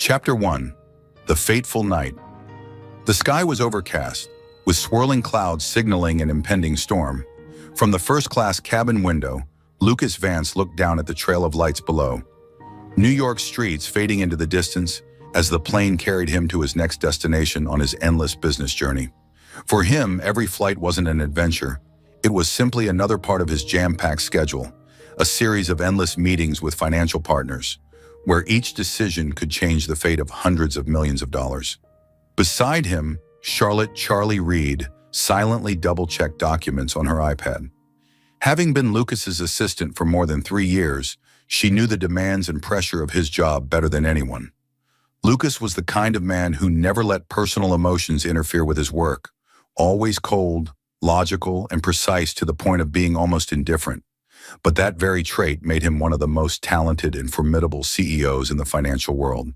Chapter 1. The Fateful Night. The sky was overcast, with swirling clouds signaling an impending storm. From the first-class cabin window, Lucas Vance looked down at the trail of lights below. New York streets fading into the distance as the plane carried him to his next destination on his endless business journey. For him, every flight wasn't an adventure. It was simply another part of his jam-packed schedule, a series of endless meetings with financial partners, where each decision could change the fate of hundreds of millions of dollars. Beside him, Charlotte Charlie Reed silently double-checked documents on her iPad. Having been Lucas's assistant for more than 3 years, she knew the demands and pressure of his job better than anyone. Lucas was the kind of man who never let personal emotions interfere with his work, always cold, logical, and precise to the point of being almost indifferent. But that very trait made him one of the most talented and formidable CEOs in the financial world.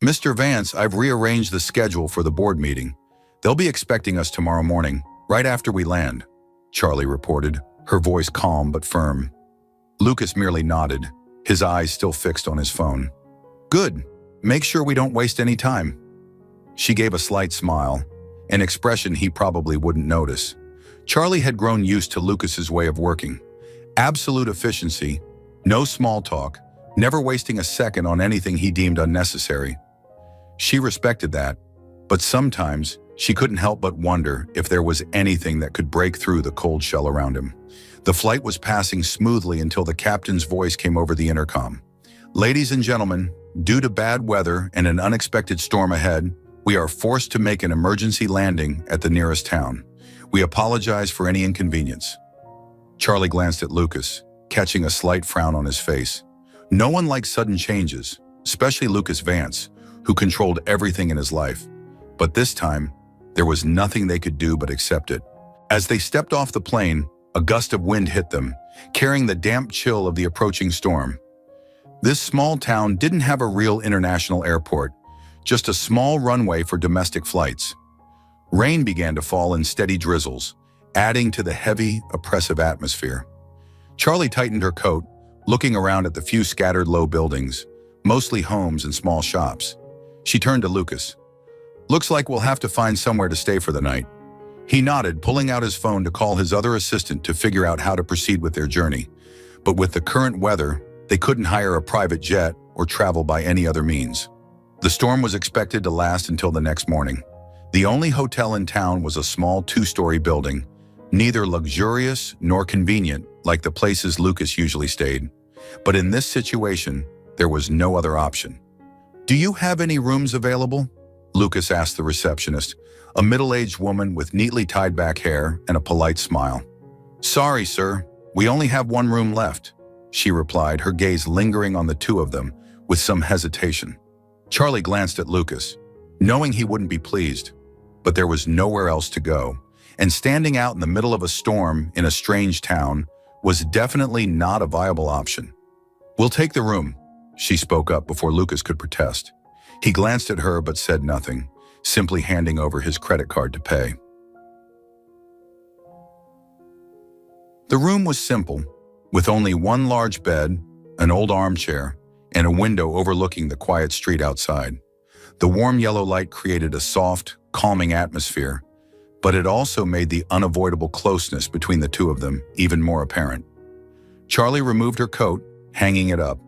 "Mr. Vance, I've rearranged the schedule for the board meeting. They'll be expecting us tomorrow morning, right after we land," Charlie reported, her voice calm but firm. Lucas merely nodded, his eyes still fixed on his phone. "Good. Make sure we don't waste any time." She gave a slight smile, an expression he probably wouldn't notice. Charlie had grown used to Lucas's way of working. Absolute efficiency, no small talk, never wasting a second on anything he deemed unnecessary. She respected that, but sometimes she couldn't help but wonder if there was anything that could break through the cold shell around him. The flight was passing smoothly until the captain's voice came over the intercom. "Ladies and gentlemen, due to bad weather and an unexpected storm ahead, we are forced to make an emergency landing at the nearest town. We apologize for any inconvenience." Charlie glanced at Lucas, catching a slight frown on his face. No one liked sudden changes, especially Lucas Vance, who controlled everything in his life. But this time, there was nothing they could do but accept it. As they stepped off the plane, a gust of wind hit them, carrying the damp chill of the approaching storm. This small town didn't have a real international airport, just a small runway for domestic flights. Rain began to fall in steady drizzles, adding to the heavy, oppressive atmosphere. Charlie tightened her coat, looking around at the few scattered low buildings, mostly homes and small shops. She turned to Lucas. "Looks like we'll have to find somewhere to stay for the night." He nodded, pulling out his phone to call his other assistant to figure out how to proceed with their journey. But with the current weather, they couldn't hire a private jet or travel by any other means. The storm was expected to last until the next morning. The only hotel in town was a small 2-story building, neither luxurious nor convenient like the places Lucas usually stayed. But in this situation, there was no other option. "Do you have any rooms available?" Lucas asked the receptionist, a middle-aged woman with neatly tied back hair and a polite smile. "Sorry, sir, we only have one room left," she replied, her gaze lingering on the two of them with some hesitation. Charlie glanced at Lucas, knowing he wouldn't be pleased, but there was nowhere else to go, and standing out in the middle of a storm in a strange town was definitely not a viable option. "We'll take the room," she spoke up before Lucas could protest. He glanced at her but said nothing, simply handing over his credit card to pay. The room was simple, with only one large bed, an old armchair, and a window overlooking the quiet street outside. The warm yellow light created a soft, calming atmosphere, but it also made the unavoidable closeness between the two of them even more apparent. Charlie removed her coat, hanging it up,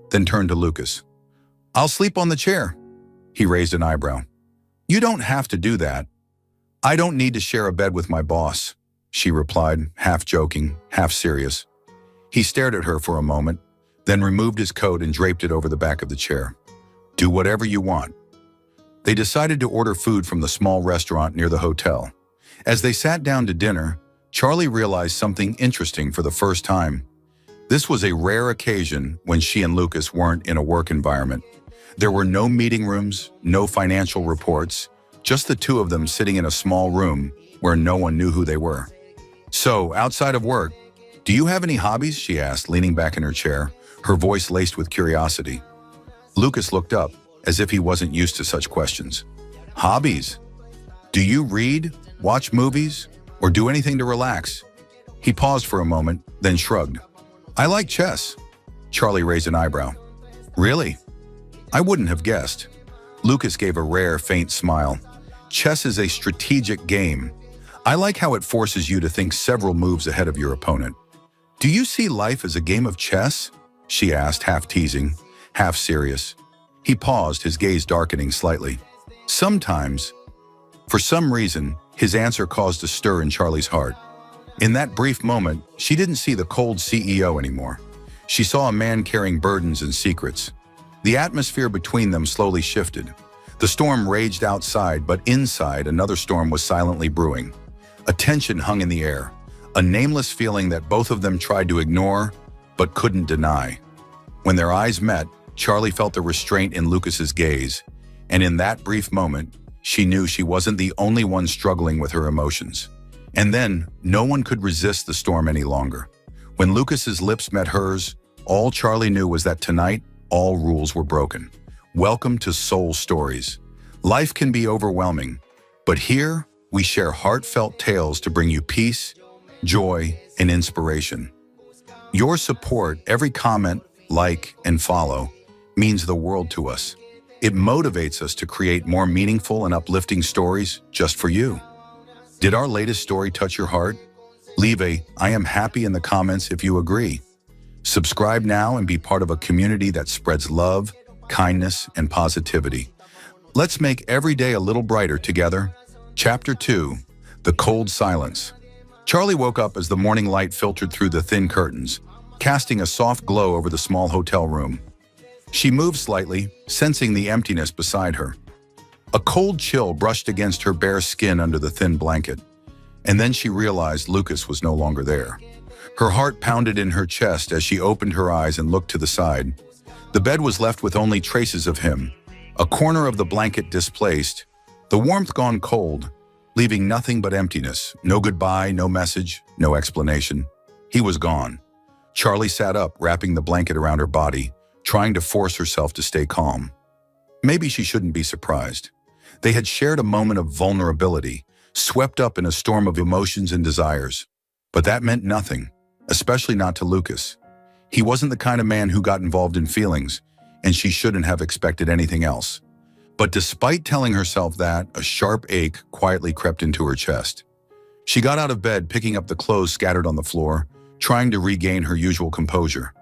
then turned to Lucas. "I'll sleep on the chair." He raised an eyebrow. "You don't have to do that." "I don't need to share a bed with my boss," she replied, half joking, half serious. He stared at her for a moment, then removed his coat and draped it over the back of the chair. "Do whatever you want." They decided to order food from the small restaurant near the hotel. As they sat down to dinner, Charlie realized something interesting for the first time. This was a rare occasion when she and Lucas weren't in a work environment. There were no meeting rooms, no financial reports, just the two of them sitting in a small room where no one knew who they were. "So, outside of work, do you have any hobbies?" she asked, leaning back in her chair, her voice laced with curiosity. Lucas looked up, as if he wasn't used to such questions. "Hobbies? Do you read, watch movies, or do anything to relax?" He paused for a moment, then shrugged. "I like chess." Charlie raised an eyebrow. "Really?" I wouldn't have guessed. Lucas gave a rare, faint smile. Chess is a strategic game. I like how it forces you to think several moves ahead of your opponent. Do you see life as a game of chess? She asked, half teasing, half serious. He paused, his gaze darkening slightly. Sometimes. For some reason, his answer caused a stir in Charlie's heart. In that brief moment, she didn't see the cold CEO anymore. She saw a man carrying burdens and secrets. The atmosphere between them slowly shifted. The storm raged outside, but inside, another storm was silently brewing. A tension hung in the air, a nameless feeling that both of them tried to ignore, but couldn't deny. When their eyes met, Charlie felt the restraint in Lucas's gaze, and in that brief moment, she knew she wasn't the only one struggling with her emotions. And then, no one could resist the storm any longer. When Lucas's lips met hers, all Charlie knew was that tonight, all rules were broken. Welcome to Soul Stories. Life can be overwhelming, but here, we share heartfelt tales to bring you peace, joy, and inspiration. Your support, every comment, like, and follow, means the world to us. It motivates us to create more meaningful and uplifting stories just for you. Did our latest story touch your heart? Leave a "I am happy" in the comments if you agree. Subscribe now and be part of a community that spreads love, kindness, and positivity. Let's make every day a little brighter together. Chapter 2. The Cold Silence. Charlie woke up as the morning light filtered through the thin curtains, casting a soft glow over the small hotel room. She moved slightly, sensing the emptiness beside her. A cold chill brushed against her bare skin under the thin blanket, and then she realized Lucas was no longer there. Her heart pounded in her chest as she opened her eyes and looked to the side. The bed was left with only traces of him, a corner of the blanket displaced, the warmth gone cold, leaving nothing but emptiness. No goodbye, no message, no explanation. He was gone. Charlie sat up, wrapping the blanket around her body, trying to force herself to stay calm. Maybe she shouldn't be surprised. They had shared a moment of vulnerability, swept up in a storm of emotions and desires. But that meant nothing, especially not to Lucas. He wasn't the kind of man who got involved in feelings, and she shouldn't have expected anything else. But despite telling herself that, a sharp ache quietly crept into her chest. She got out of bed, picking up the clothes scattered on the floor, trying to regain her usual composure.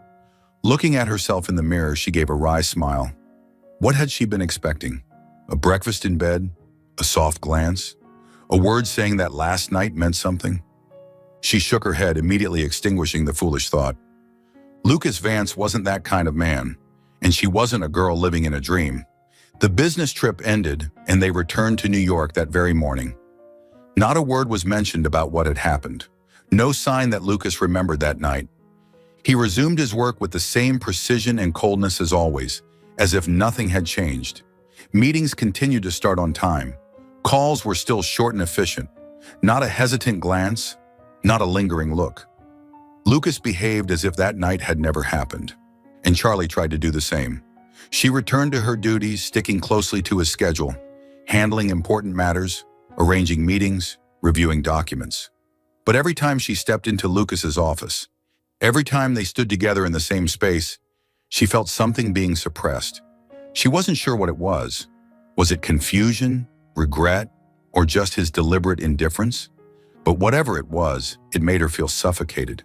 Looking at herself in the mirror, she gave a wry smile. What had she been expecting? A breakfast in bed? A soft glance? A word saying that last night meant something? She shook her head, immediately extinguishing the foolish thought. Lucas Vance wasn't that kind of man, and she wasn't a girl living in a dream. The business trip ended, and they returned to New York that very morning. Not a word was mentioned about what had happened. No sign that Lucas remembered that night. He resumed his work with the same precision and coldness as always, as if nothing had changed. Meetings continued to start on time. Calls were still short and efficient. Not a hesitant glance, not a lingering look. Lucas behaved as if that night had never happened, and Charlie tried to do the same. She returned to her duties, sticking closely to his schedule, handling important matters, arranging meetings, reviewing documents. But every time she stepped into Lucas's office, every time they stood together in the same space, she felt something being suppressed. She wasn't sure what it was. Was it confusion, regret, or just his deliberate indifference? But whatever it was, it made her feel suffocated.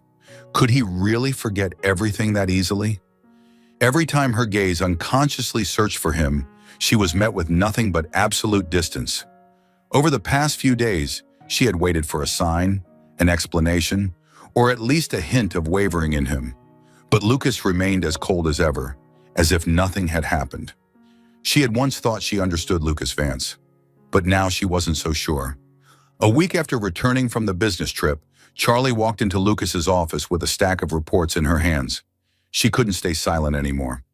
Could he really forget everything that easily? Every time her gaze unconsciously searched for him, she was met with nothing but absolute distance. Over the past few days, she had waited for a sign, an explanation, or at least a hint of wavering in him. But Lucas remained as cold as ever, as if nothing had happened. She had once thought she understood Lucas Vance, but now she wasn't so sure. A week after returning from the business trip, Charlie walked into Lucas's office with a stack of reports in her hands. She couldn't stay silent anymore.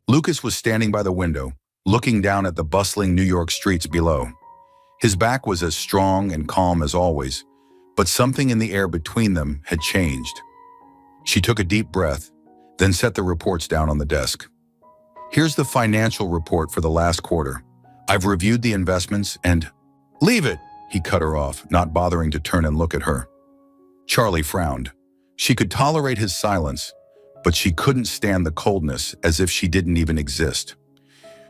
Lucas was standing by the window, looking down at the bustling New York streets below. His back was as strong and calm as always, but something in the air between them had changed. She took a deep breath, then set the reports down on the desk. Here's the financial report for the last quarter. I've reviewed the investments and— Leave it, he cut her off, not bothering to turn and look at her. Charlie frowned. She could tolerate his silence, but she couldn't stand the coldness, as if she didn't even exist.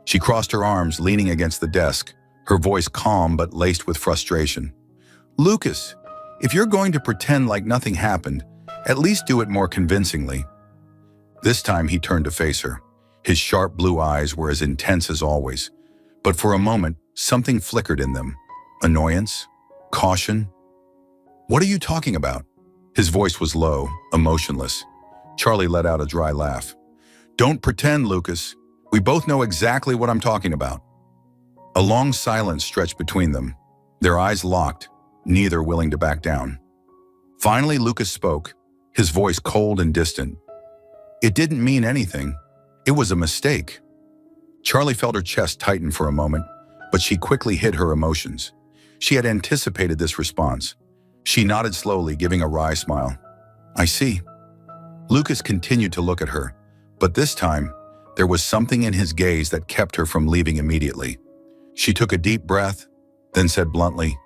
She crossed her arms, leaning against the desk, her voice calm but laced with frustration. "Lucas, if you're going to pretend like nothing happened, at least do it more convincingly." This time he turned to face her. His sharp blue eyes were as intense as always, but for a moment, something flickered in them. Annoyance? Caution? "What are you talking about?" His voice was low, emotionless. Charlie let out a dry laugh. "Don't pretend, Lucas. We both know exactly what I'm talking about." A long silence stretched between them, their eyes locked, neither willing to back down. Finally, Lucas spoke, his voice cold and distant. "It didn't mean anything. It was a mistake." Charlie felt her chest tighten for a moment, but she quickly hid her emotions. She had anticipated this response. She nodded slowly, giving a wry smile. "I see." Lucas continued to look at her, but this time, there was something in his gaze that kept her from leaving immediately. She took a deep breath, then said bluntly,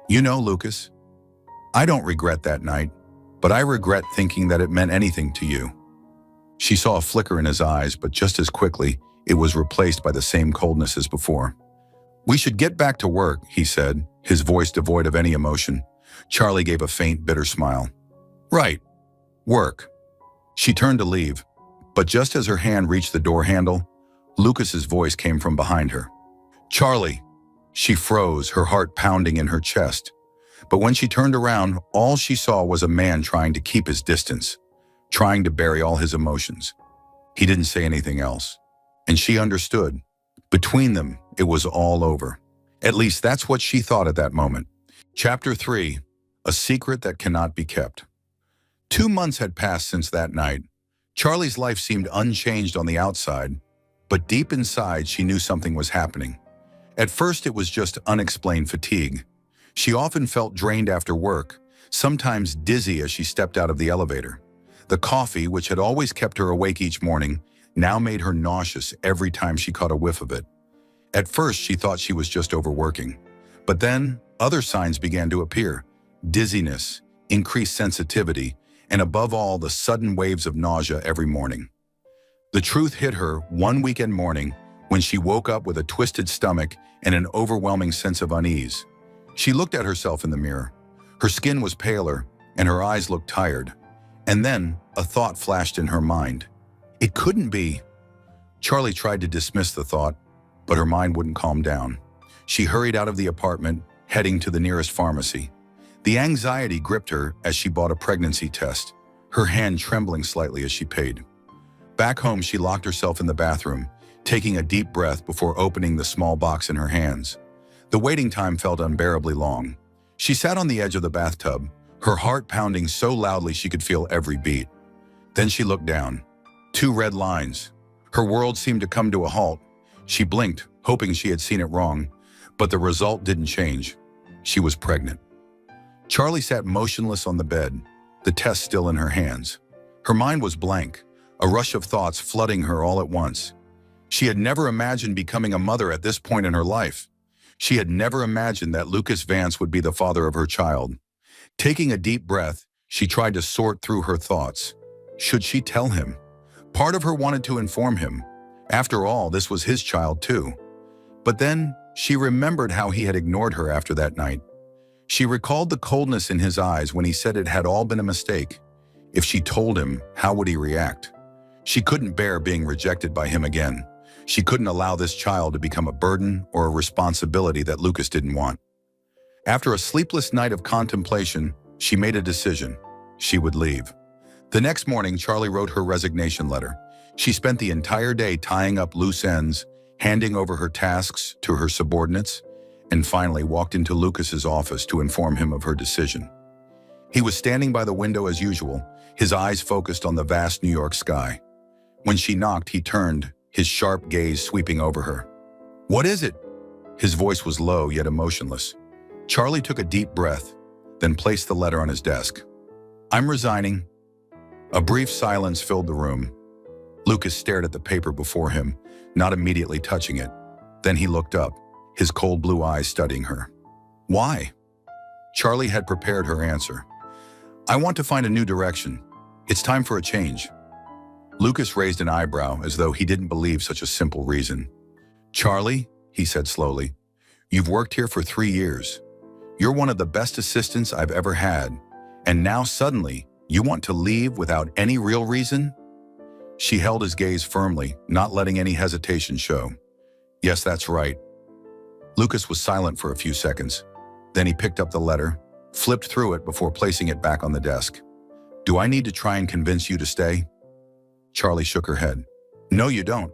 "You know, Lucas, I don't regret that night, but I regret thinking that it meant anything to you." She saw a flicker in his eyes, but just as quickly, it was replaced by the same coldness as before. "We should get back to work," he said, his voice devoid of any emotion. Charlie gave a faint, bitter smile. "Right. Work." She turned to leave, but just as her hand reached the door handle, Lucas's voice came from behind her. "Charlie." She froze, her heart pounding in her chest. But when she turned around, all she saw was a man trying to keep his distance, trying to bury all his emotions. He didn't say anything else, and she understood. Between them, it was all over. At least that's what she thought at that moment. Chapter 3. A Secret That Cannot Be Kept. 2 months had passed since that night. Charlie's life seemed unchanged on the outside, but deep inside she knew something was happening. At first it was just unexplained fatigue. She often felt drained after work, sometimes dizzy as she stepped out of the elevator. The coffee, which had always kept her awake each morning, now made her nauseous every time she caught a whiff of it. At first she thought she was just overworking, but then other signs began to appear: dizziness, increased sensitivity, and above all, the sudden waves of nausea every morning. The truth hit her one weekend morning when she woke up with a twisted stomach and an overwhelming sense of unease. She looked at herself in the mirror. Her skin was paler, and her eyes looked tired. And then a thought flashed in her mind. It couldn't be. Charlie tried to dismiss the thought, but her mind wouldn't calm down. She hurried out of the apartment, heading to the nearest pharmacy. The anxiety gripped her as she bought a pregnancy test, her hand trembling slightly as she paid. Back home, she locked herself in the bathroom, taking a deep breath before opening the small box in her hands. The waiting time felt unbearably long. She sat on the edge of the bathtub, her heart pounding so loudly she could feel every beat. Then she looked down. 2 red lines. Her world seemed to come to a halt. She blinked, hoping she had seen it wrong, but the result didn't change. She was pregnant. Charlie sat motionless on the bed, the test still in her hands. Her mind was blank, a rush of thoughts flooding her all at once. She had never imagined becoming a mother at this point in her life. She had never imagined that Lucas Vance would be the father of her child. Taking a deep breath, she tried to sort through her thoughts. Should she tell him? Part of her wanted to inform him. After all, this was his child too. But then she remembered how he had ignored her after that night. She recalled the coldness in his eyes when he said it had all been a mistake. If she told him, how would he react? She couldn't bear being rejected by him again. She couldn't allow this child to become a burden or a responsibility that Lucas didn't want. After a sleepless night of contemplation, she made a decision. She would leave. The next morning, Charlie wrote her resignation letter. She spent the entire day tying up loose ends, handing over her tasks to her subordinates, and finally walked into Lucas's office to inform him of her decision. He was standing by the window as usual, his eyes focused on the vast New York sky. When she knocked, he turned, his sharp gaze sweeping over her. "What is it?" His voice was low yet emotionless. Charlie took a deep breath, then placed the letter on his desk. "I'm resigning." A brief silence filled the room. Lucas stared at the paper before him, not immediately touching it. Then he looked up, his cold blue eyes studying her. "Why?" Charlie had prepared her answer. "I want to find a new direction. It's time for a change." Lucas raised an eyebrow as though he didn't believe such a simple reason. "Charlie," he said slowly, "you've worked here for 3 years. You're one of the best assistants I've ever had. And now suddenly, you want to leave without any real reason?" She held his gaze firmly, not letting any hesitation show. "Yes, that's right." Lucas was silent for a few seconds. Then he picked up the letter, flipped through it before placing it back on the desk. "Do I need to try and convince you to stay?" Charlie shook her head. "No, you don't."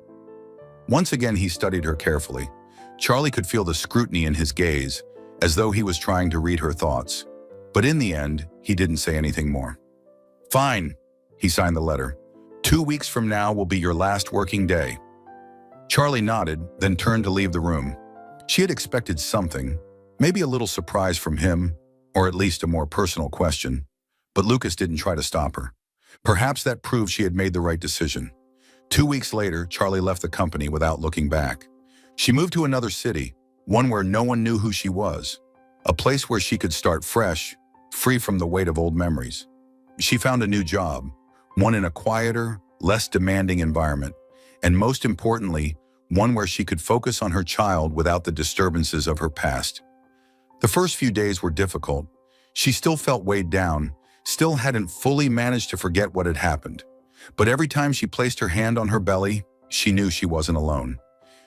Once again, he studied her carefully. Charlie could feel the scrutiny in his gaze, as though he was trying to read her thoughts. But in the end, he didn't say anything more. "Fine," he signed the letter. 2 weeks from now will be your last working day." Charlie nodded, then turned to leave the room. She had expected something, maybe a little surprise from him, or at least a more personal question. But Lucas didn't try to stop her. Perhaps that proved she had made the right decision. 2 weeks later, Charlie left the company without looking back. She moved to another city, one where no one knew who she was, a place where she could start fresh, free from the weight of old memories. She found a new job, one in a quieter, less demanding environment, and most importantly, one where she could focus on her child without the disturbances of her past. The first few days were difficult. She still felt weighed down, still hadn't fully managed to forget what had happened. But every time she placed her hand on her belly, she knew she wasn't alone.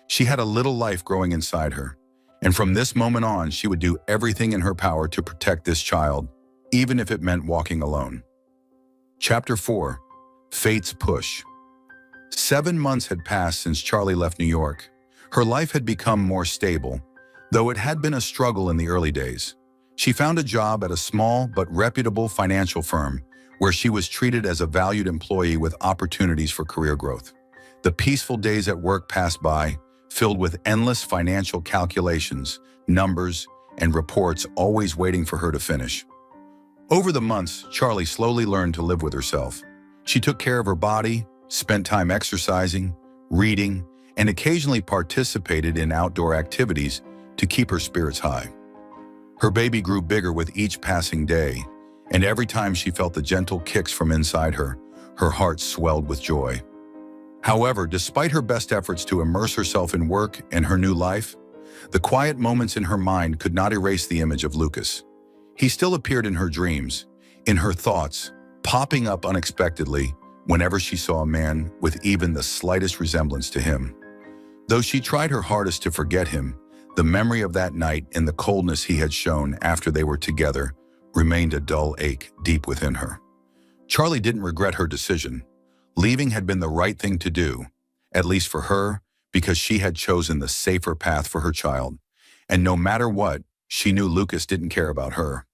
She had a little life growing inside her. And from this moment on, she would do everything in her power to protect this child, even if it meant walking alone. Chapter 4. Fate's Push. 7 months had passed since Charlie left New York. Her life had become more stable, though it had been a struggle in the early days. She found a job at a small but reputable financial firm where she was treated as a valued employee with opportunities for career growth. The peaceful days at work passed by, filled with endless financial calculations, numbers, and reports always waiting for her to finish. Over the months, Charlie slowly learned to live with herself. She took care of her body, spent time exercising, reading, and occasionally participated in outdoor activities to keep her spirits high. Her baby grew bigger with each passing day, and every time she felt the gentle kicks from inside her, her heart swelled with joy. However, despite her best efforts to immerse herself in work and her new life, the quiet moments in her mind could not erase the image of Lucas. He still appeared in her dreams, in her thoughts, popping up unexpectedly whenever she saw a man with even the slightest resemblance to him. Though she tried her hardest to forget him, the memory of that night and the coldness he had shown after they were together remained a dull ache deep within her. Charlie didn't regret her decision. Leaving had been the right thing to do, at least for her, because she had chosen the safer path for her child. And no matter what, she knew Lucas didn't care about her.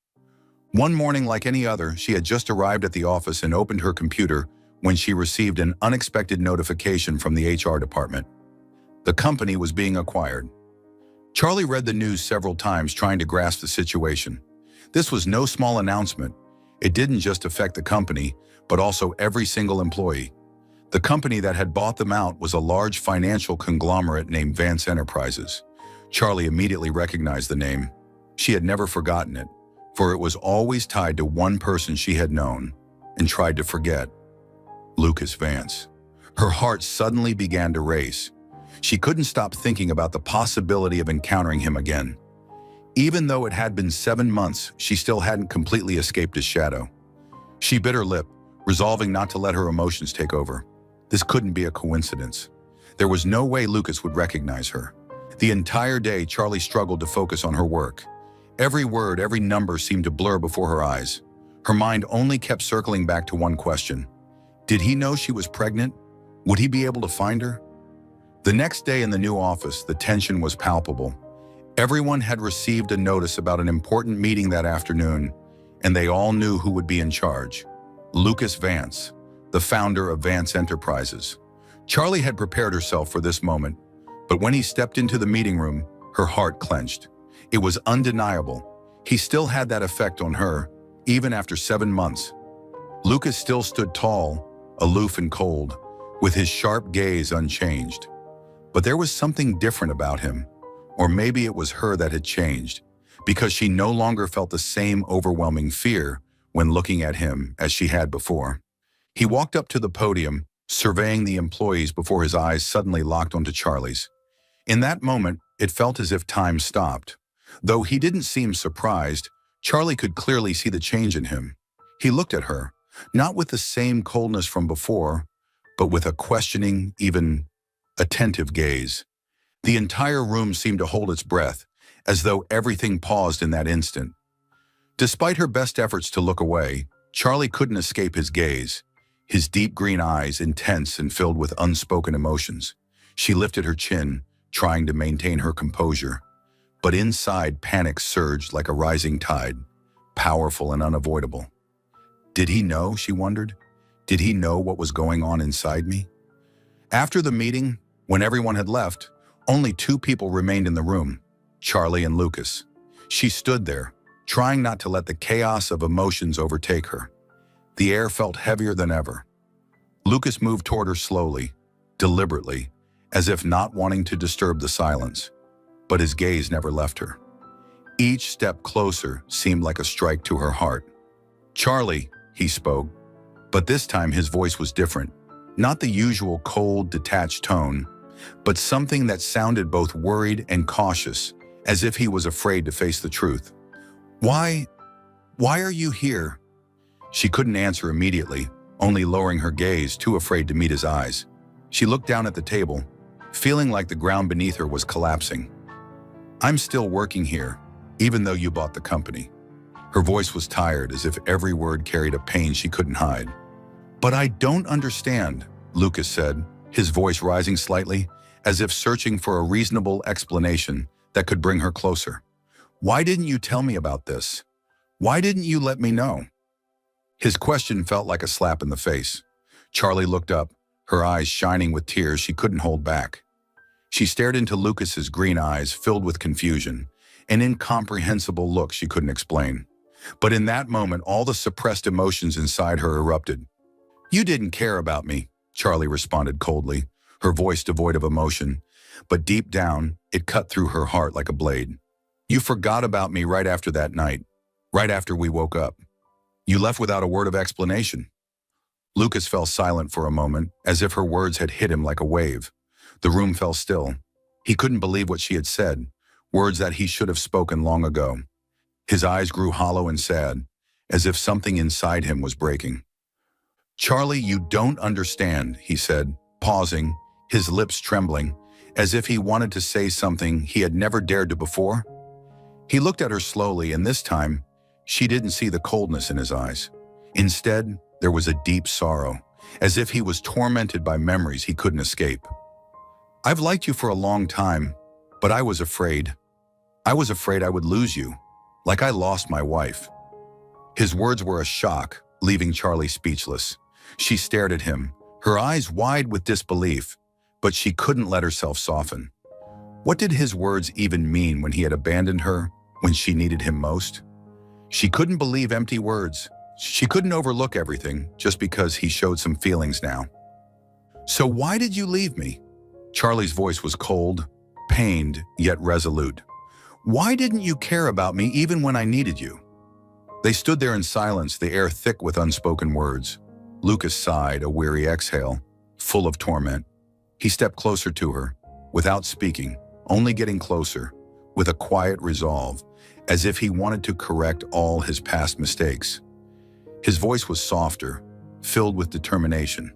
One morning, like any other, she had just arrived at the office and opened her computer when she received an unexpected notification from the HR department. The company was being acquired. Charlie read the news several times, trying to grasp the situation. This was no small announcement. It didn't just affect the company, but also every single employee. The company that had bought them out was a large financial conglomerate named Vance Enterprises. Charlie immediately recognized the name. She had never forgotten it, for it was always tied to one person she had known and tried to forget: Lucas Vance. Her heart suddenly began to race. She couldn't stop thinking about the possibility of encountering him again. Even though it had been 7 months, she still hadn't completely escaped his shadow. She bit her lip, resolving not to let her emotions take over. This couldn't be a coincidence. There was no way Lucas would recognize her. The entire day, Charlie struggled to focus on her work. Every word, every number seemed to blur before her eyes. Her mind only kept circling back to one question. Did he know she was pregnant? Would he be able to find her? The next day in the new office, the tension was palpable. Everyone had received a notice about an important meeting that afternoon, and they all knew who would be in charge: Lucas Vance, the founder of Vance Enterprises. Charlie had prepared herself for this moment, but when he stepped into the meeting room, her heart clenched. It was undeniable. He still had that effect on her, even after 7 months. Lucas still stood tall, aloof and cold, with his sharp gaze unchanged. But there was something different about him, or maybe it was her that had changed, because she no longer felt the same overwhelming fear when looking at him as she had before. He walked up to the podium, surveying the employees before his eyes suddenly locked onto Charlie's. In that moment, it felt as if time stopped. Though he didn't seem surprised, Charlie could clearly see the change in him. He looked at her, not with the same coldness from before, but with a questioning, even attentive gaze. The entire room seemed to hold its breath, as though everything paused in that instant. Despite her best efforts to look away, Charlie couldn't escape his gaze, his deep green eyes intense and filled with unspoken emotions. She lifted her chin, trying to maintain her composure. But inside, panic surged like a rising tide, powerful and unavoidable. Did he know, she wondered? Did he know what was going on inside me? After the meeting, when everyone had left, only two people remained in the room, Charlie and Lucas. She stood there, trying not to let the chaos of emotions overtake her. The air felt heavier than ever. Lucas moved toward her slowly, deliberately, as if not wanting to disturb the silence. But his gaze never left her. Each step closer seemed like a strike to her heart. "Charlie," he spoke, but this time his voice was different. Not the usual cold, detached tone, but something that sounded both worried and cautious, as if he was afraid to face the truth. Why are you here?" She couldn't answer immediately, only lowering her gaze, too afraid to meet his eyes. She looked down at the table, feeling like the ground beneath her was collapsing. "I'm still working here, even though you bought the company." Her voice was tired, as if every word carried a pain she couldn't hide. "But I don't understand," Lucas said, his voice rising slightly, as if searching for a reasonable explanation that could bring her closer. "Why didn't you tell me about this? Why didn't you let me know?" His question felt like a slap in the face. Charlie looked up, her eyes shining with tears she couldn't hold back. She stared into Lucas's green eyes filled with confusion, an incomprehensible look she couldn't explain. But in that moment, all the suppressed emotions inside her erupted. "You didn't care about me," Charlie responded coldly, her voice devoid of emotion, but deep down, it cut through her heart like a blade. "You forgot about me right after that night, right after we woke up. You left without a word of explanation." Lucas fell silent for a moment, as if her words had hit him like a wave. The room fell still. He couldn't believe what she had said, words that he should have spoken long ago. His eyes grew hollow and sad, as if something inside him was breaking. "Charlie, you don't understand," he said, pausing, his lips trembling, as if he wanted to say something he had never dared to before. He looked at her slowly, and this time, she didn't see the coldness in his eyes. Instead, there was a deep sorrow, as if he was tormented by memories he couldn't escape. "I've liked you for a long time, but I was afraid. I was afraid I would lose you, like I lost my wife." His words were a shock, leaving Charlie speechless. She stared at him, her eyes wide with disbelief, but she couldn't let herself soften. What did his words even mean when he had abandoned her, when she needed him most? She couldn't believe empty words. She couldn't overlook everything just because he showed some feelings now. "So why did you leave me?" Charlie's voice was cold, pained, yet resolute. "Why didn't you care about me even when I needed you?" They stood there in silence, the air thick with unspoken words. Lucas sighed, a weary exhale, full of torment. He stepped closer to her, without speaking, only getting closer, with a quiet resolve, as if he wanted to correct all his past mistakes. His voice was softer, filled with determination.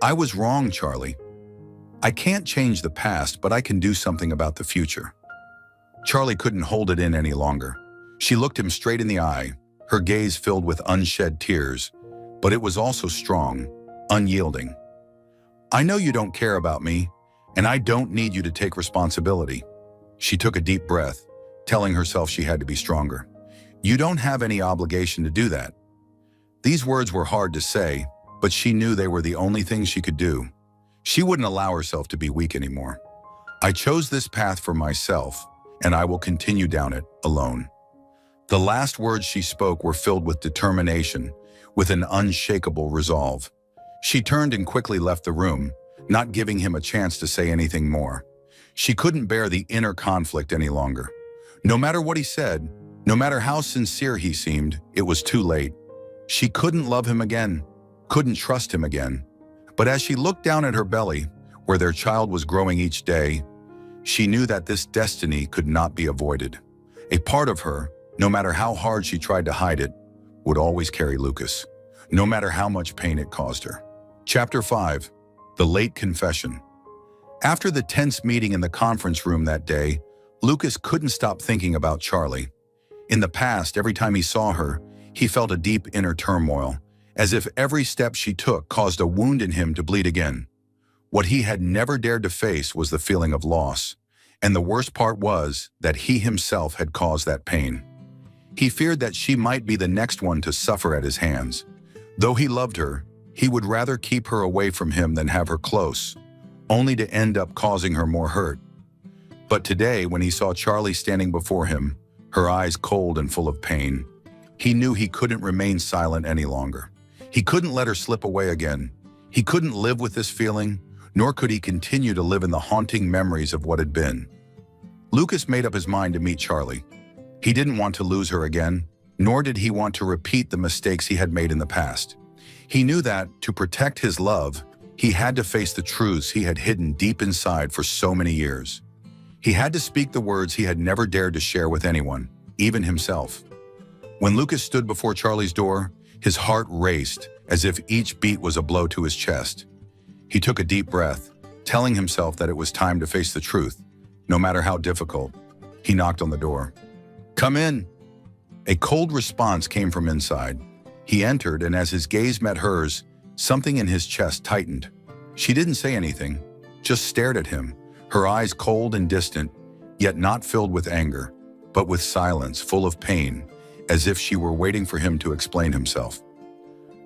"I was wrong, Charlie. I can't change the past, but I can do something about the future." Charlie couldn't hold it in any longer. She looked him straight in the eye, her gaze filled with unshed tears, but it was also strong, unyielding. "I know you don't care about me, and I don't need you to take responsibility." She took a deep breath, telling herself she had to be stronger. "You don't have any obligation to do that." These words were hard to say, but she knew they were the only things she could do. She wouldn't allow herself to be weak anymore. "I chose this path for myself, and I will continue down it alone." The last words she spoke were filled with determination, with an unshakable resolve. She turned and quickly left the room, not giving him a chance to say anything more. She couldn't bear the inner conflict any longer. No matter what he said, no matter how sincere he seemed, it was too late. She couldn't love him again, couldn't trust him again. But as she looked down at her belly, where their child was growing each day, She knew that this destiny could not be avoided. A part of her, no matter how hard she tried to hide it, would always carry Lucas, no matter how much pain it caused her. Chapter 5. The Late Confession. After the tense meeting in the conference room that day, Lucas couldn't stop thinking about Charlie. In the past, every time he saw her, he felt a deep inner turmoil, as if every step she took caused a wound in him to bleed again. What he had never dared to face was the feeling of loss, and the worst part was that he himself had caused that pain. He feared that she might be the next one to suffer at his hands. Though he loved her, he would rather keep her away from him than have her close, only to end up causing her more hurt. But today, when he saw Charlie standing before him, her eyes cold and full of pain, he knew he couldn't remain silent any longer. He couldn't let her slip away again. He couldn't live with this feeling, nor could he continue to live in the haunting memories of what had been. Lucas made up his mind to meet Charlie. He didn't want to lose her again, nor did he want to repeat the mistakes he had made in the past. He knew that, to protect his love, he had to face the truths he had hidden deep inside for so many years. He had to speak the words he had never dared to share with anyone, even himself. When Lucas stood before Charlie's door, his heart raced as if each beat was a blow to his chest. He took a deep breath, telling himself that it was time to face the truth, no matter how difficult. He knocked on the door. "Come in." A cold response came from inside. He entered, and as his gaze met hers, something in his chest tightened. She didn't say anything, just stared at him, her eyes cold and distant, yet not filled with anger, but with silence, full of pain, as if she were waiting for him to explain himself.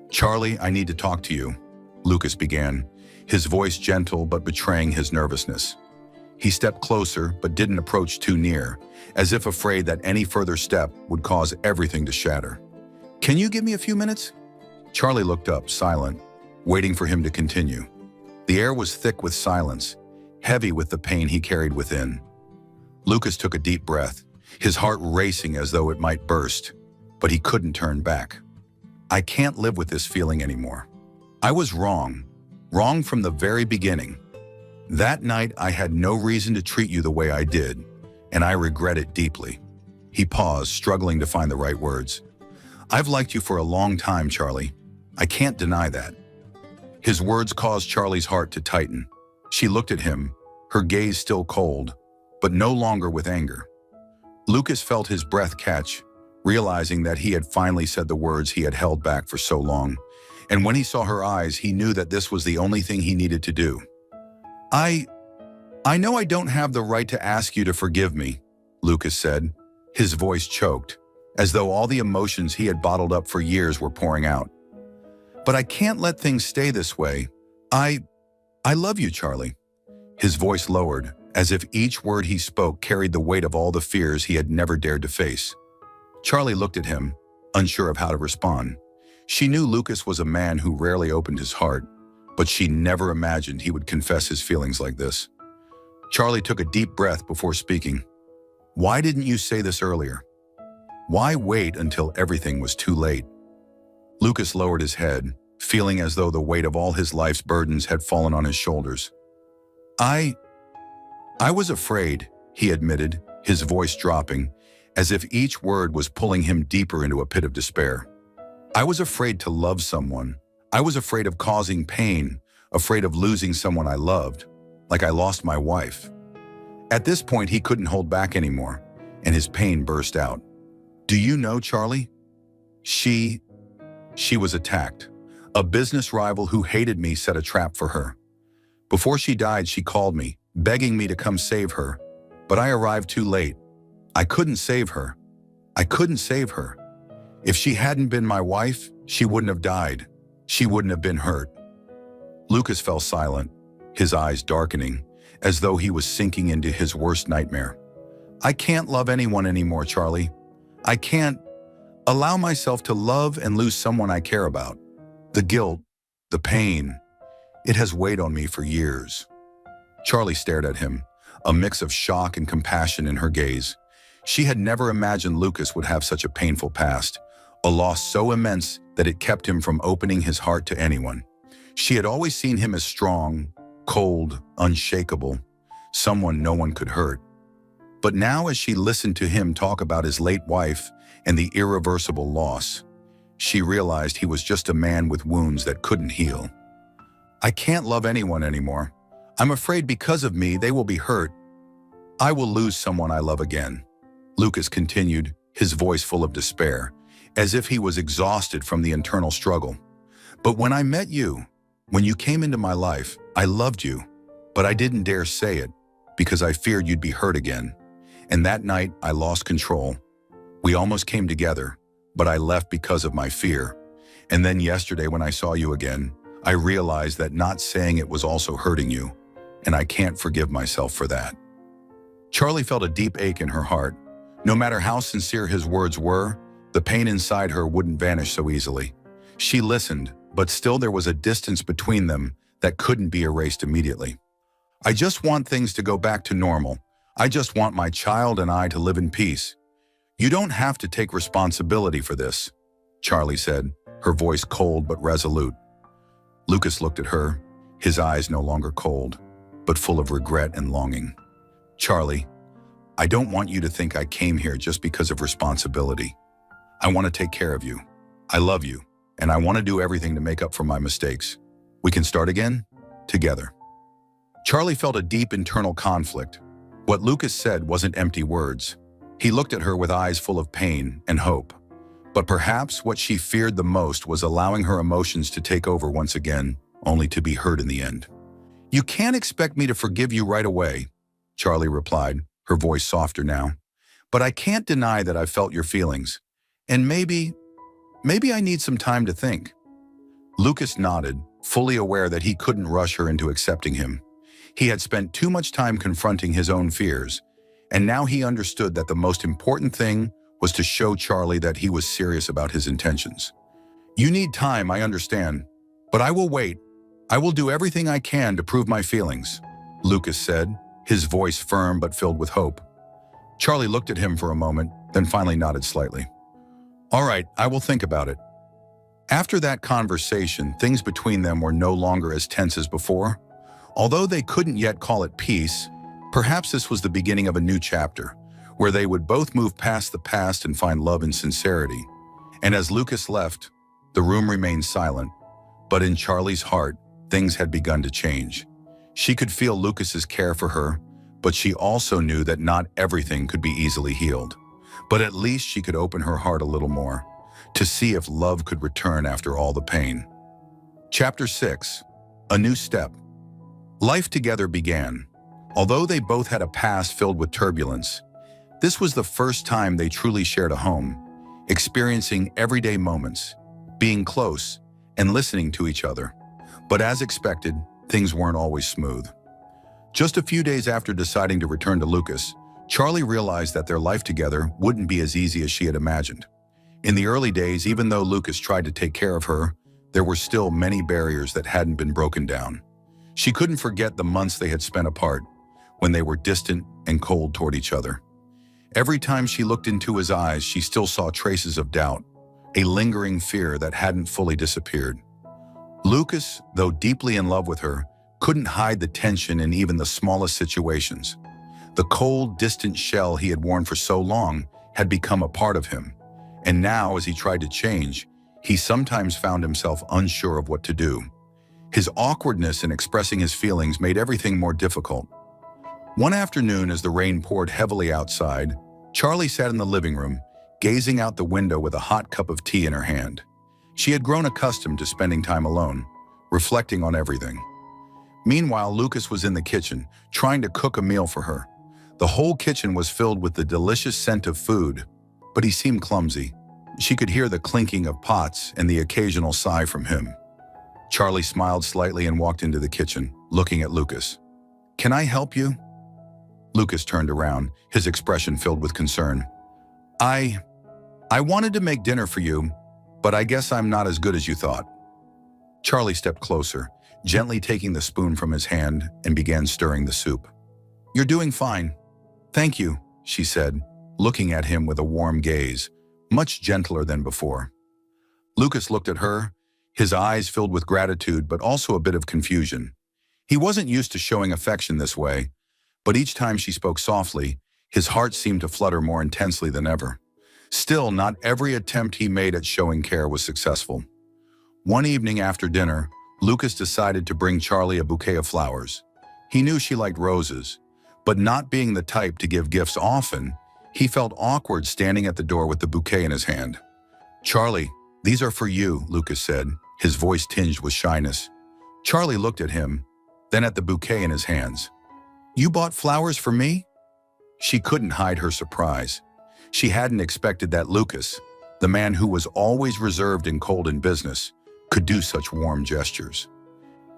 "Charlie, I need to talk to you," Lucas began, his voice gentle but betraying his nervousness. He stepped closer but didn't approach too near, as if afraid that any further step would cause everything to shatter. "Can you give me a few minutes?" Charlie looked up, silent, waiting for him to continue. The air was thick with silence, heavy with the pain he carried within. Lucas took a deep breath, his heart racing as though it might burst, but he couldn't turn back. "I can't live with this feeling anymore. I was wrong from the very beginning. That night I had no reason to treat you the way I did, and I regret it deeply." He paused, struggling to find the right words. "I've liked you for a long time, Charlie. I can't deny that." His words caused Charlie's heart to tighten. She looked at him, her gaze still cold, but no longer with anger. Lucas felt his breath catch, realizing that he had finally said the words he had held back for so long. And when he saw her eyes, he knew that this was the only thing he needed to do. I know I don't have the right to ask you to forgive me," Lucas said. His voice choked, as though all the emotions he had bottled up for years were pouring out. "But I can't let things stay this way. I love you, Charlie." His voice lowered, as if each word he spoke carried the weight of all the fears he had never dared to face. Charlie looked at him, unsure of how to respond. She knew Lucas was a man who rarely opened his heart, but she never imagined he would confess his feelings like this. Charlie took a deep breath before speaking. "Why didn't you say this earlier? Why wait until everything was too late?" Lucas lowered his head, feeling as though the weight of all his life's burdens had fallen on his shoulders. I was afraid," he admitted, his voice dropping, as if each word was pulling him deeper into a pit of despair. "I was afraid to love someone. I was afraid of causing pain, afraid of losing someone I loved, like I lost my wife." At this point, he couldn't hold back anymore, and his pain burst out. "Do you know, Charlie? She was attacked. A business rival who hated me set a trap for her. Before she died, she called me, begging me to come save her, but I arrived too late. I couldn't save her. I couldn't save her. If she hadn't been my wife, she wouldn't have died. She wouldn't have been hurt." Lucas fell silent, his eyes darkening, as though he was sinking into his worst nightmare. "I can't love anyone anymore, Charlie. I can't allow myself to love and lose someone I care about. The guilt, the pain, it has weighed on me for years." Charlie stared at him, a mix of shock and compassion in her gaze. She had never imagined Lucas would have such a painful past, a loss so immense that it kept him from opening his heart to anyone. She had always seen him as strong, cold, unshakable, someone no one could hurt. But now as she listened to him talk about his late wife and the irreversible loss, she realized he was just a man with wounds that couldn't heal. "I can't love anyone anymore. I'm afraid because of me they will be hurt. I will lose someone I love again," Lucas continued, his voice full of despair, as if he was exhausted from the internal struggle. "But when I met you, when you came into my life, I loved you, but I didn't dare say it because I feared you'd be hurt again. And that night, I lost control. We almost came together, but I left because of my fear. And then yesterday when I saw you again, I realized that not saying it was also hurting you, and I can't forgive myself for that." Charlie felt a deep ache in her heart. No matter how sincere his words were, the pain inside her wouldn't vanish so easily. She listened, but still there was a distance between them that couldn't be erased immediately. "I just want things to go back to normal. I just want my child and I to live in peace. You don't have to take responsibility for this," Charlie said, her voice cold but resolute. Lucas looked at her, his eyes no longer cold, but full of regret and longing. "Charlie, I don't want you to think I came here just because of responsibility. I want to take care of you. I love you, and I want to do everything to make up for my mistakes. We can start again? Together." Charlie felt a deep internal conflict. What Lucas said wasn't empty words. He looked at her with eyes full of pain and hope. But perhaps what she feared the most was allowing her emotions to take over once again, only to be hurt in the end. "You can't expect me to forgive you right away," Charlie replied, her voice softer now. "But I can't deny that I've felt your feelings. And maybe I need some time to think." Lucas nodded, fully aware that he couldn't rush her into accepting him. He had spent too much time confronting his own fears, and now he understood that the most important thing was to show Charlie that he was serious about his intentions. "You need time, I understand, but I will wait. I will do everything I can to prove my feelings," Lucas said, his voice firm but filled with hope. Charlie looked at him for a moment, then finally nodded slightly. "All right, I will think about it." After that conversation, things between them were no longer as tense as before. Although they couldn't yet call it peace, perhaps this was the beginning of a new chapter, where they would both move past the past and find love and sincerity. And as Lucas left, the room remained silent, but in Charlie's heart, things had begun to change. She could feel Lucas's care for her, but she also knew that not everything could be easily healed. But at least she could open her heart a little more, to see if love could return after all the pain. Chapter 6. A New Step. Life together began. Although they both had a past filled with turbulence, this was the first time they truly shared a home, experiencing everyday moments, being close, and listening to each other. But as expected, things weren't always smooth. Just a few days after deciding to return to Lucas, Charlie realized that their life together wouldn't be as easy as she had imagined. In the early days, even though Lucas tried to take care of her, there were still many barriers that hadn't been broken down. She couldn't forget the months they had spent apart, when they were distant and cold toward each other. Every time she looked into his eyes, she still saw traces of doubt, a lingering fear that hadn't fully disappeared. Lucas, though deeply in love with her, couldn't hide the tension in even the smallest situations. The cold, distant shell he had worn for so long had become a part of him, and now, as he tried to change, he sometimes found himself unsure of what to do. His awkwardness in expressing his feelings made everything more difficult. One afternoon, as the rain poured heavily outside, Charlie sat in the living room, gazing out the window with a hot cup of tea in her hand. She had grown accustomed to spending time alone, reflecting on everything. Meanwhile, Lucas was in the kitchen, trying to cook a meal for her. The whole kitchen was filled with the delicious scent of food, but he seemed clumsy. She could hear the clinking of pots and the occasional sigh from him. Charlie smiled slightly and walked into the kitchen, looking at Lucas. "Can I help you?" Lucas turned around, his expression filled with concern. I wanted to make dinner for you, but I guess I'm not as good as you thought." Charlie stepped closer, gently taking the spoon from his hand, and began stirring the soup. "You're doing fine. Thank you," she said, looking at him with a warm gaze, much gentler than before. Lucas looked at her, his eyes filled with gratitude but also a bit of confusion. He wasn't used to showing affection this way, But each time she spoke softly, his heart seemed to flutter more intensely than ever. Still, not every attempt he made at showing care was successful. One evening after dinner, Lucas decided to bring Charlie a bouquet of flowers. He knew she liked roses, but not being the type to give gifts often, he felt awkward standing at the door with the bouquet in his hand. "Charlie, these are for you," Lucas said, his voice tinged with shyness. Charlie looked at him, then at the bouquet in his hands. "You bought flowers for me?" She couldn't hide her surprise. She hadn't expected that Lucas, the man who was always reserved and cold in business, could do such warm gestures.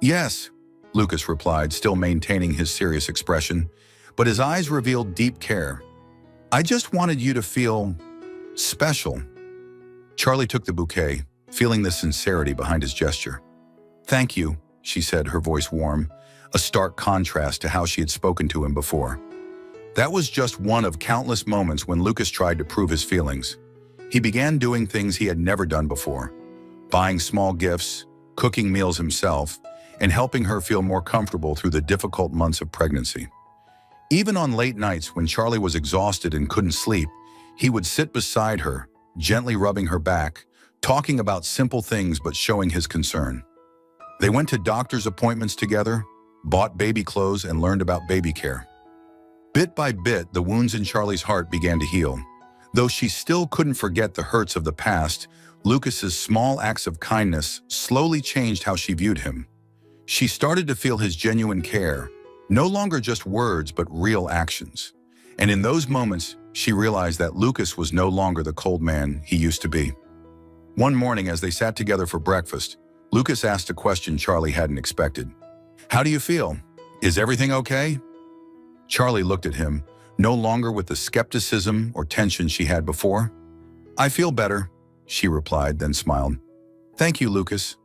"Yes," Lucas replied, still maintaining his serious expression, but his eyes revealed deep care. "I just wanted you to feel special." Charlie took the bouquet, feeling the sincerity behind his gesture. "Thank you," she said, her voice warm, a stark contrast to how she had spoken to him before. That was just one of countless moments when Lucas tried to prove his feelings. He began doing things he had never done before, buying small gifts, cooking meals himself, and helping her feel more comfortable through the difficult months of pregnancy. Even on late nights when Charlie was exhausted and couldn't sleep, he would sit beside her, gently rubbing her back, talking about simple things but showing his concern. They went to doctor's appointments together, bought baby clothes, and learned about baby care. Bit by bit, the wounds in Charlie's heart began to heal. Though she still couldn't forget the hurts of the past, Lucas's small acts of kindness slowly changed how she viewed him. She started to feel his genuine care, no longer just words but real actions. And in those moments, she realized that Lucas was no longer the cold man he used to be. One morning, as they sat together for breakfast, Lucas asked a question Charlie hadn't expected. "How do you feel? Is everything okay?" Charlie looked at him, no longer with the skepticism or tension she had before. "I feel better," she replied, then smiled. "Thank you, Lucas."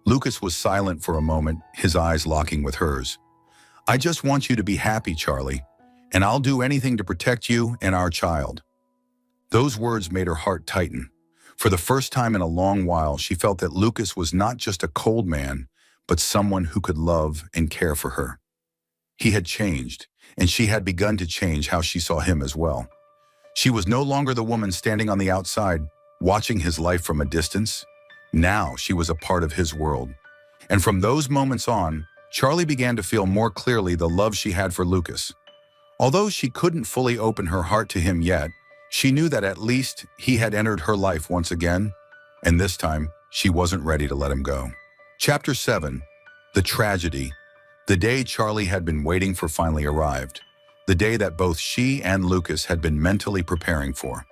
Lucas was silent for a moment, his eyes locking with hers. "I just want you to be happy, Charlie, and I'll do anything to protect you and our child." Those words made her heart tighten. For the first time in a long while, she felt that Lucas was not just a cold man, but someone who could love and care for her. He had changed, and she had begun to change how she saw him as well. She was no longer the woman standing on the outside, watching his life from a distance. Now she was a part of his world. And from those moments on, Charlie began to feel more clearly the love she had for Lucas. Although she couldn't fully open her heart to him yet, she knew that at least he had entered her life once again, and this time she wasn't ready to let him go. Chapter 7. The Tragedy. The day Charlie had been waiting for finally arrived. The day that both she and Lucas had been mentally preparing for.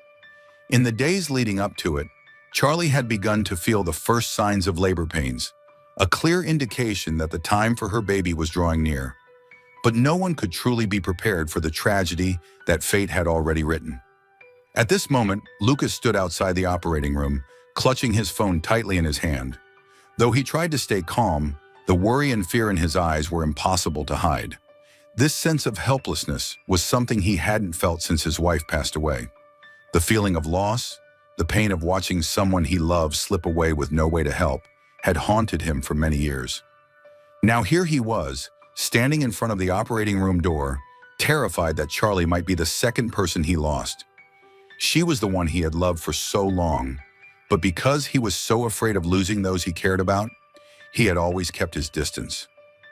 In the days leading up to it, Charlie had begun to feel the first signs of labor pains, a clear indication that the time for her baby was drawing near. But no one could truly be prepared for the tragedy that fate had already written. At this moment, Lucas stood outside the operating room, clutching his phone tightly in his hand. Though he tried to stay calm, the worry and fear in his eyes were impossible to hide. This sense of helplessness was something he hadn't felt since his wife passed away. The feeling of loss, the pain of watching someone he loved slip away with no way to help, had haunted him for many years. Now here he was, standing in front of the operating room door, terrified that Charlie might be the second person he lost. She was the one he had loved for so long, but because he was so afraid of losing those he cared about, he had always kept his distance,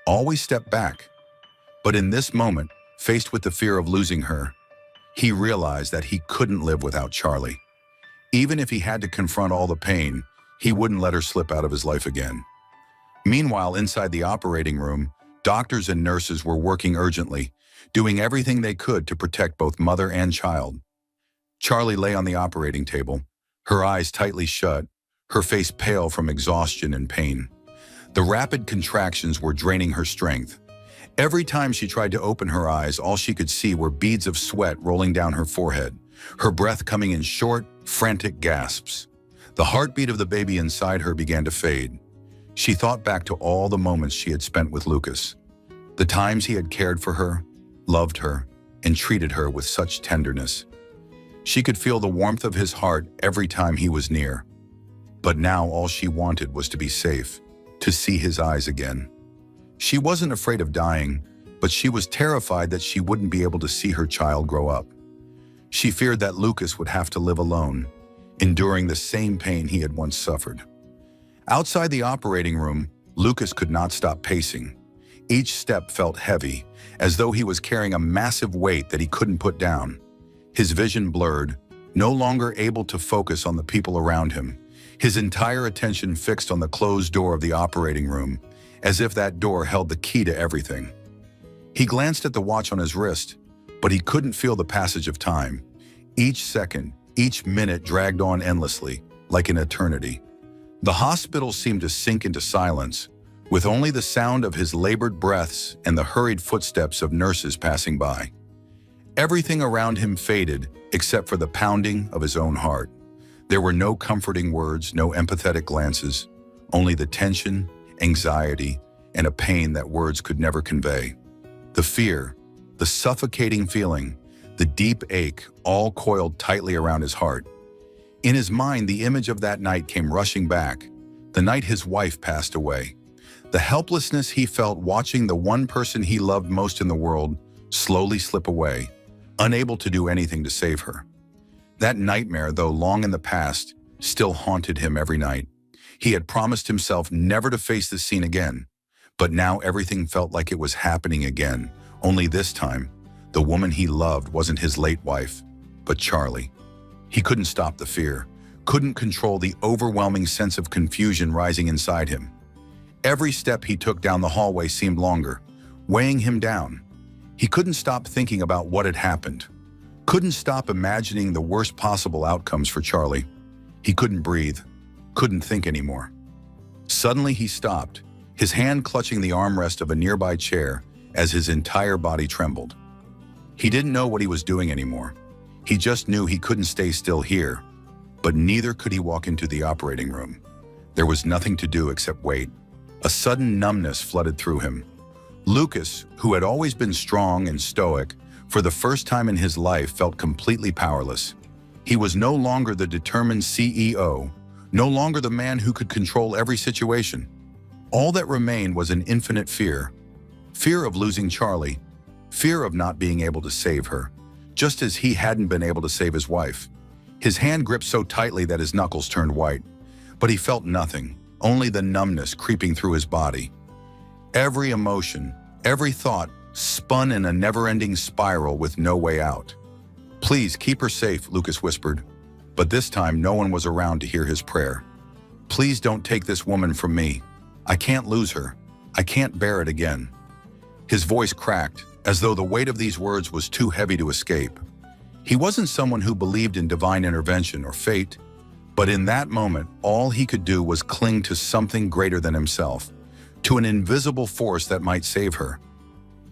always stepped back. But in this moment, faced with the fear of losing her, he realized that he couldn't live without Charlie. Even if he had to confront all the pain, he wouldn't let her slip out of his life again. Meanwhile, inside the operating room, doctors and nurses were working urgently, doing everything they could to protect both mother and child. Charlie lay on the operating table, her eyes tightly shut, her face pale from exhaustion and pain. The rapid contractions were draining her strength. Every time she tried to open her eyes, all she could see were beads of sweat rolling down her forehead, her breath coming in short, frantic gasps. The heartbeat of the baby inside her began to fade. She thought back to all the moments she had spent with Lucas, the times he had cared for her, loved her, and treated her with such tenderness. She could feel the warmth of his heart every time he was near. But now all she wanted was to be safe, to see his eyes again. She wasn't afraid of dying, but she was terrified that she wouldn't be able to see her child grow up. She feared that Lucas would have to live alone, enduring the same pain he had once suffered. Outside the operating room, Lucas could not stop pacing. Each step felt heavy, as though he was carrying a massive weight that he couldn't put down. His vision blurred, no longer able to focus on the people around him, his entire attention fixed on the closed door of the operating room, as if that door held the key to everything. He glanced at the watch on his wrist, but he couldn't feel the passage of time. Each second, each minute dragged on endlessly, like an eternity. The hospital seemed to sink into silence, with only the sound of his labored breaths and the hurried footsteps of nurses passing by. Everything around him faded except for the pounding of his own heart. There were no comforting words, no empathetic glances, only the tension, anxiety, and a pain that words could never convey. The fear, the suffocating feeling, the deep ache, all coiled tightly around his heart. In his mind, the image of that night came rushing back, the night his wife passed away. The helplessness he felt watching the one person he loved most in the world slowly slip away, unable to do anything to save her. That nightmare, though long in the past, still haunted him every night. He had promised himself never to face this scene again, but now everything felt like it was happening again, only this time, the woman he loved wasn't his late wife, but Charlie. He couldn't stop the fear, couldn't control the overwhelming sense of confusion rising inside him. Every step he took down the hallway seemed longer, weighing him down. He couldn't stop thinking about what had happened. Couldn't stop imagining the worst possible outcomes for Charlie. He couldn't breathe, couldn't think anymore. Suddenly he stopped, his hand clutching the armrest of a nearby chair as his entire body trembled. He didn't know what he was doing anymore. He just knew he couldn't stay still here, but neither could he walk into the operating room. There was nothing to do except wait. A sudden numbness flooded through him. Lucas, who had always been strong and stoic, for the first time in his life felt completely powerless. He was no longer the determined CEO, no longer the man who could control every situation. All that remained was an infinite fear. Fear of losing Charlie, fear of not being able to save her, just as he hadn't been able to save his wife. His hand gripped so tightly that his knuckles turned white, but he felt nothing. Only the numbness creeping through his body. Every emotion, every thought spun in a never-ending spiral with no way out. "Please keep her safe," Lucas whispered, but this time no one was around to hear his prayer. "Please don't take this woman from me. I can't lose her. I can't bear it again." His voice cracked, as though the weight of these words was too heavy to escape. He wasn't someone who believed in divine intervention or fate, but in that moment, all he could do was cling to something greater than himself, to an invisible force that might save her.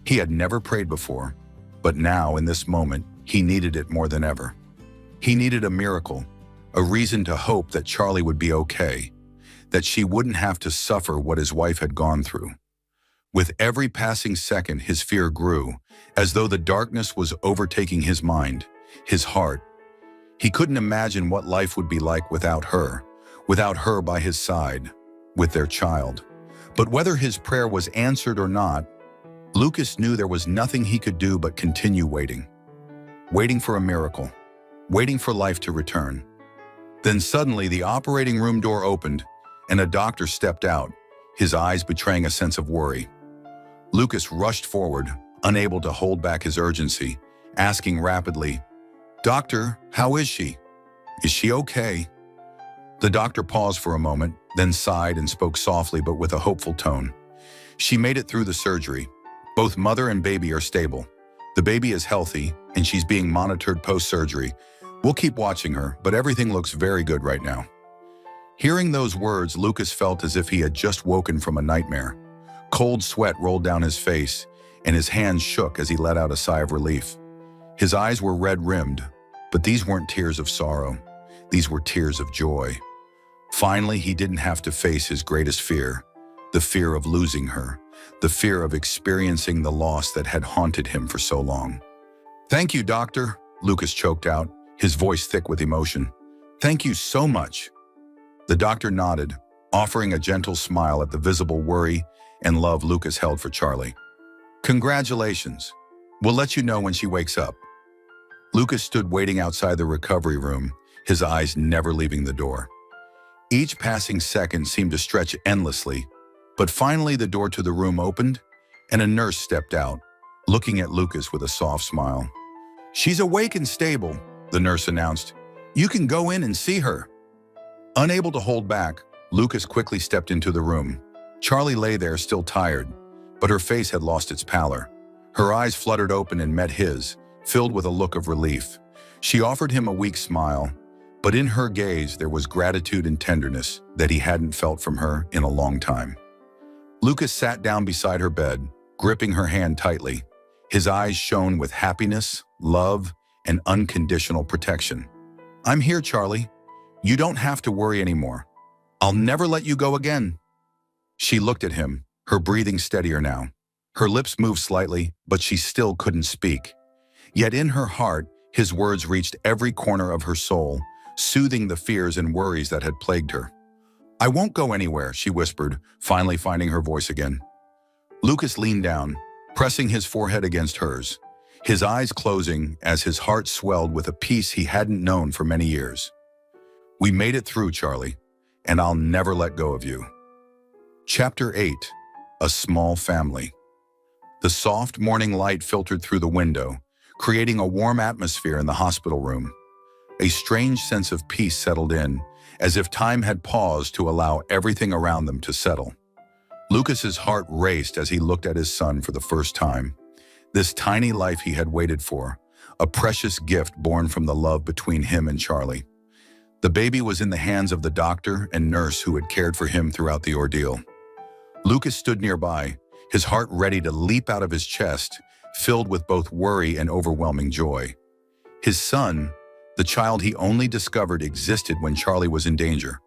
He had never prayed before, but now, in this moment, he needed it more than ever. He needed a miracle, a reason to hope that Charlie would be okay, that she wouldn't have to suffer what his wife had gone through. With every passing second, his fear grew, as though the darkness was overtaking his mind, his heart. He couldn't imagine what life would be like without her by his side, with their child. But whether his prayer was answered or not, Lucas knew there was nothing he could do but continue waiting. Waiting for a miracle, waiting for life to return. Then suddenly the operating room door opened and a doctor stepped out, his eyes betraying a sense of worry. Lucas rushed forward, unable to hold back his urgency, asking rapidly, "Doctor, how is she? Is she okay?" The doctor paused for a moment, then sighed and spoke softly but with a hopeful tone. "She made it through the surgery. Both mother and baby are stable. The baby is healthy, and she's being monitored post-surgery. We'll keep watching her, but everything looks very good right now." Hearing those words, Lucas felt as if he had just woken from a nightmare. Cold sweat rolled down his face, and his hands shook as he let out a sigh of relief. His eyes were red-rimmed, but these weren't tears of sorrow. These were tears of joy. Finally, he didn't have to face his greatest fear, the fear of losing her, the fear of experiencing the loss that had haunted him for so long. "Thank you, doctor," Lucas choked out, his voice thick with emotion. "Thank you so much." The doctor nodded, offering a gentle smile at the visible worry and love Lucas held for Charlie. Congratulations. We'll let you know when she wakes up. Lucas stood waiting outside the recovery room, his eyes never leaving the door. Each passing second seemed to stretch endlessly, but finally the door to the room opened and a nurse stepped out, looking at Lucas with a soft smile. "She's awake and stable," the nurse announced. "You can go in and see her." Unable to hold back, Lucas quickly stepped into the room. Charlie lay there still tired, but her face had lost its pallor. Her eyes fluttered open and met his, filled with a look of relief. She offered him a weak smile, but in her gaze there was gratitude and tenderness that he hadn't felt from her in a long time. Lucas sat down beside her bed, gripping her hand tightly. His eyes shone with happiness, love, and unconditional protection. "I'm here, Charlie. You don't have to worry anymore. I'll never let you go again." She looked at him, her breathing steadier now. Her lips moved slightly, but she still couldn't speak. Yet in her heart, his words reached every corner of her soul, soothing the fears and worries that had plagued her. "I won't go anywhere," she whispered, finally finding her voice again. Lucas leaned down, pressing his forehead against hers, his eyes closing as his heart swelled with a peace he hadn't known for many years. "We made it through, Charlie, and I'll never let go of you." Chapter 8. A Small Family. The soft morning light filtered through the window, creating a warm atmosphere in the hospital room. A strange sense of peace settled in, as if time had paused to allow everything around them to settle. Lucas's heart raced as he looked at his son for the first time. This tiny life he had waited for, a precious gift born from the love between him and Charlie. The baby was in the hands of the doctor and nurse who had cared for him throughout the ordeal. Lucas stood nearby, his heart ready to leap out of his chest, filled with both worry and overwhelming joy. His son, the child he only discovered existed when Charlie was in danger,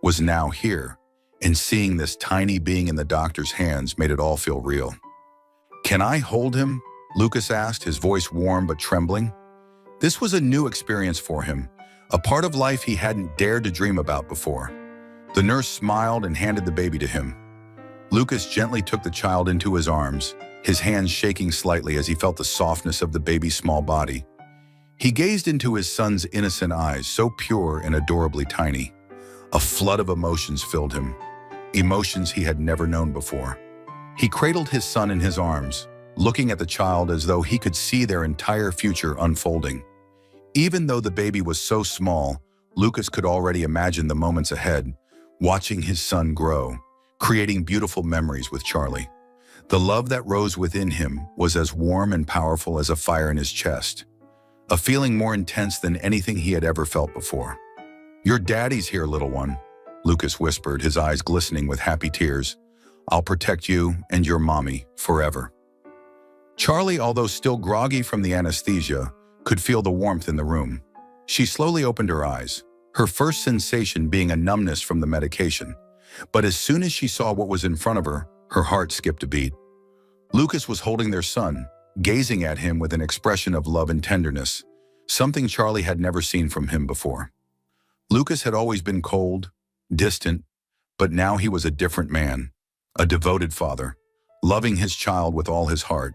was now here, and seeing this tiny being in the doctor's hands made it all feel real. "Can I hold him?" Lucas asked, his voice warm but trembling. This was a new experience for him, a part of life he hadn't dared to dream about before. The nurse smiled and handed the baby to him. Lucas gently took the child into his arms, his hands shaking slightly as he felt the softness of the baby's small body. He gazed into his son's innocent eyes, so pure and adorably tiny. A flood of emotions filled him, emotions he had never known before. He cradled his son in his arms, looking at the child as though he could see their entire future unfolding. Even though the baby was so small, Lucas could already imagine the moments ahead, watching his son grow, creating beautiful memories with Charlie. The love that rose within him was as warm and powerful as a fire in his chest, a feeling more intense than anything he had ever felt before. "Your daddy's here, little one," Lucas whispered, his eyes glistening with happy tears. "I'll protect you and your mommy forever." Charlie, although still groggy from the anesthesia, could feel the warmth in the room. She slowly opened her eyes, her first sensation being a numbness from the medication. But as soon as she saw what was in front of her, her heart skipped a beat. Lucas was holding their son, gazing at him with an expression of love and tenderness, something Charlie had never seen from him before. Lucas had always been cold, distant, but now he was a different man, a devoted father, loving his child with all his heart.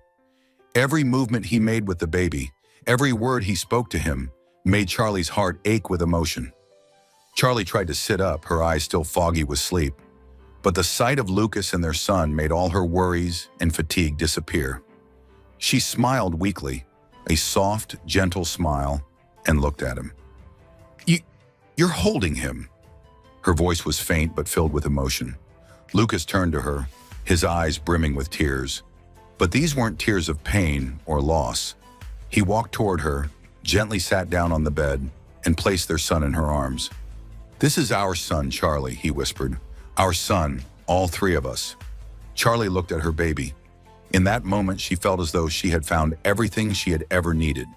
Every movement he made with the baby, every word he spoke to him, made Charlie's heart ache with emotion. Charlie tried to sit up, her eyes still foggy with sleep, but the sight of Lucas and their son made all her worries and fatigue disappear. She smiled weakly, a soft, gentle smile, and looked at him. You're holding him." Her voice was faint but filled with emotion. Lucas turned to her, his eyes brimming with tears. But these weren't tears of pain or loss. He walked toward her, gently sat down on the bed, and placed their son in her arms. "This is our son, Charlie," he whispered. "Our son, all three of us." Charlie looked at her baby. In that moment, she felt as though she had found everything she had ever needed.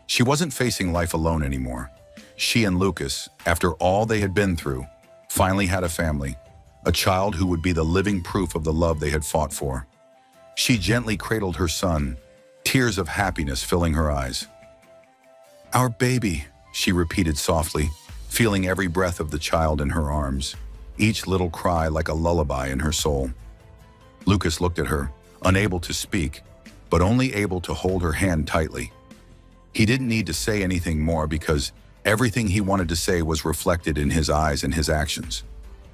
She wasn't facing life alone anymore. She and Lucas, after all they had been through, finally had a family, a child who would be the living proof of the love they had fought for. She gently cradled her son, tears of happiness filling her eyes. "Our baby," she repeated softly, feeling every breath of the child in her arms, each little cry like a lullaby in her soul. Lucas looked at her, unable to speak, but only able to hold her hand tightly. He didn't need to say anything more because everything he wanted to say was reflected in his eyes and his actions.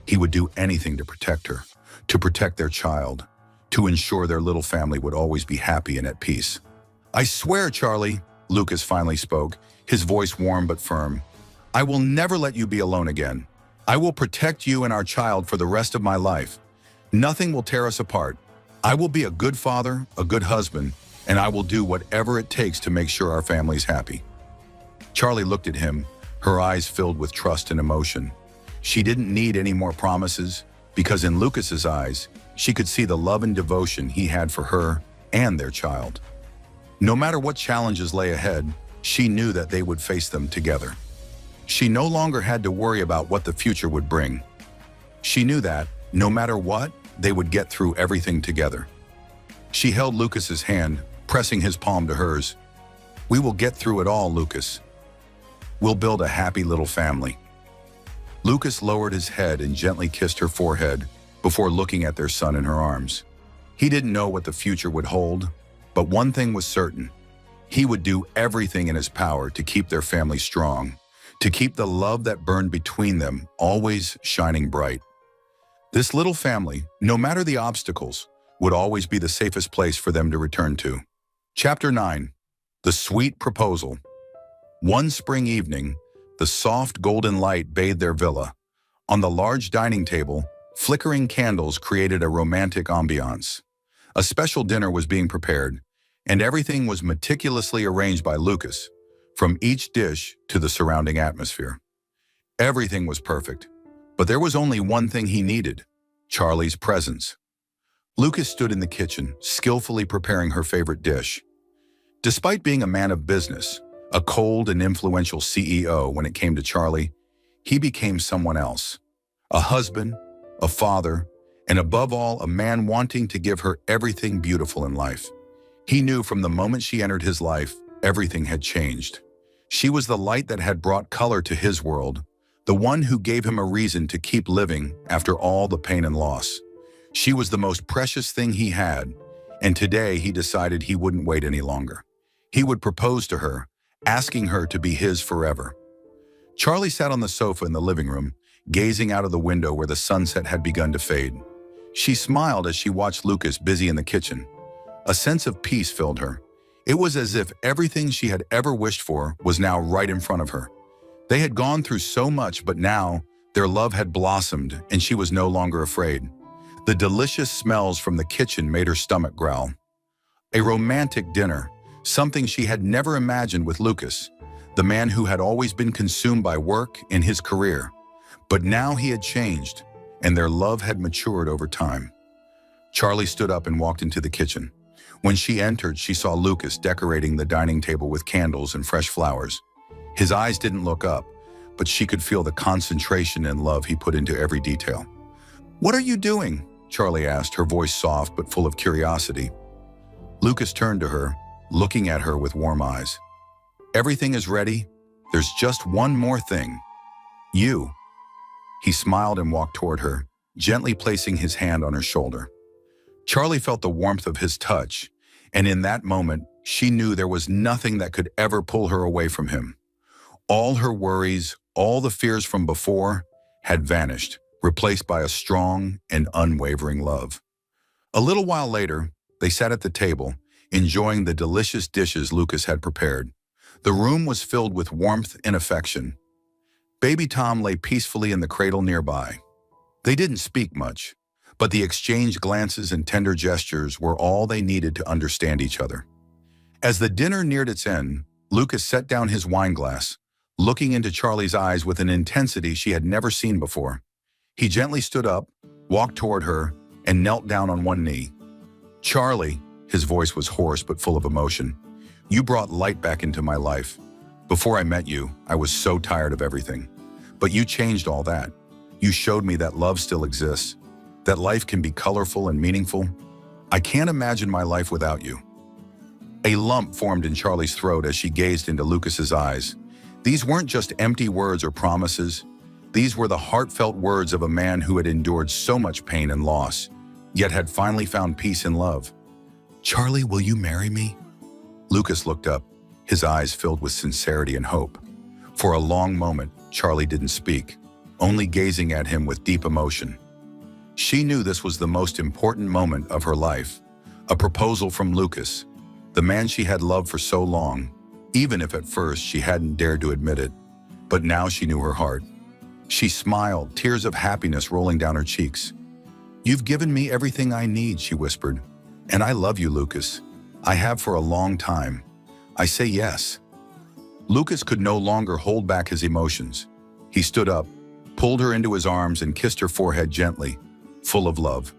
He would do anything to protect her, to protect their child, to ensure their little family would always be happy and at peace. "I swear, Charlie," Lucas finally spoke, his voice warm but firm, "I will never let you be alone again. I will protect you and our child for the rest of my life. Nothing will tear us apart. I will be a good father, a good husband, and I will do whatever it takes to make sure our family's happy." Charlie looked at him, her eyes filled with trust and emotion. She didn't need any more promises, because in Lucas's eyes, she could see the love and devotion he had for her and their child. No matter what challenges lay ahead, she knew that they would face them together. She no longer had to worry about what the future would bring. She knew that, no matter what, they would get through everything together. She held Lucas's hand, pressing his palm to hers. "We will get through it all, Lucas. We'll build a happy little family." Lucas lowered his head and gently kissed her forehead before looking at their son in her arms. He didn't know what the future would hold, but one thing was certain. He would do everything in his power to keep their family strong, to keep the love that burned between them always shining bright. This little family, no matter the obstacles, would always be the safest place for them to return to. Chapter 9. The Sweet Proposal. One spring evening, the soft golden light bathed their villa. On the large dining table, flickering candles created a romantic ambiance. A special dinner was being prepared, and everything was meticulously arranged by Lucas, from each dish to the surrounding atmosphere. Everything was perfect, but there was only one thing he needed: Charlie's presence. Lucas stood in the kitchen, skillfully preparing her favorite dish. Despite being a man of business, a cold and influential CEO when it came to Charlie, he became someone else. A husband, a father, and above all, a man wanting to give her everything beautiful in life. He knew from the moment she entered his life, everything had changed. She was the light that had brought color to his world, the one who gave him a reason to keep living after all the pain and loss. She was the most precious thing he had, and today he decided he wouldn't wait any longer. He would propose to her, asking her to be his forever. Charlie sat on the sofa in the living room, gazing out of the window where the sunset had begun to fade. She smiled as she watched Lucas busy in the kitchen. A sense of peace filled her. It was as if everything she had ever wished for was now right in front of her. They had gone through so much, but now their love had blossomed and she was no longer afraid. The delicious smells from the kitchen made her stomach growl. A romantic dinner, something she had never imagined with Lucas, the man who had always been consumed by work and his career. But now he had changed, and their love had matured over time. Charlie stood up and walked into the kitchen. When she entered, she saw Lucas decorating the dining table with candles and fresh flowers. His eyes didn't look up, but she could feel the concentration and love he put into every detail. "What are you doing?" Charlie asked, her voice soft but full of curiosity. Lucas turned to her, looking at her with warm eyes. "Everything is ready. There's just one more thing. You." He smiled and walked toward her, gently placing his hand on her shoulder. Charlie felt the warmth of his touch, and in that moment, she knew there was nothing that could ever pull her away from him. All her worries, all the fears from before, had vanished, replaced by a strong and unwavering love. A little while later, they sat at the table, enjoying the delicious dishes Lucas had prepared. The room was filled with warmth and affection. Baby Tom lay peacefully in the cradle nearby. They didn't speak much, but the exchanged glances and tender gestures were all they needed to understand each other. As the dinner neared its end, Lucas set down his wine glass, looking into Charlie's eyes with an intensity she had never seen before. He gently stood up, walked toward her, and knelt down on one knee. "Charlie," his voice was hoarse but full of emotion, "you brought light back into my life. Before I met you, I was so tired of everything. But you changed all that. You showed me that love still exists, that life can be colorful and meaningful. I can't imagine my life without you." A lump formed in Charlie's throat as she gazed into Lucas's eyes. These weren't just empty words or promises. These were the heartfelt words of a man who had endured so much pain and loss, yet had finally found peace in love. "Charlie, will you marry me?" Lucas looked up, his eyes filled with sincerity and hope. For a long moment, Charlie didn't speak, only gazing at him with deep emotion. She knew this was the most important moment of her life, a proposal from Lucas, the man she had loved for so long, even if at first she hadn't dared to admit it. But now she knew her heart. She smiled, tears of happiness rolling down her cheeks. "You've given me everything I need," she whispered. "And I love you, Lucas. I have for a long time. I say yes." Lucas could no longer hold back his emotions. He stood up, pulled her into his arms and kissed her forehead gently, full of love.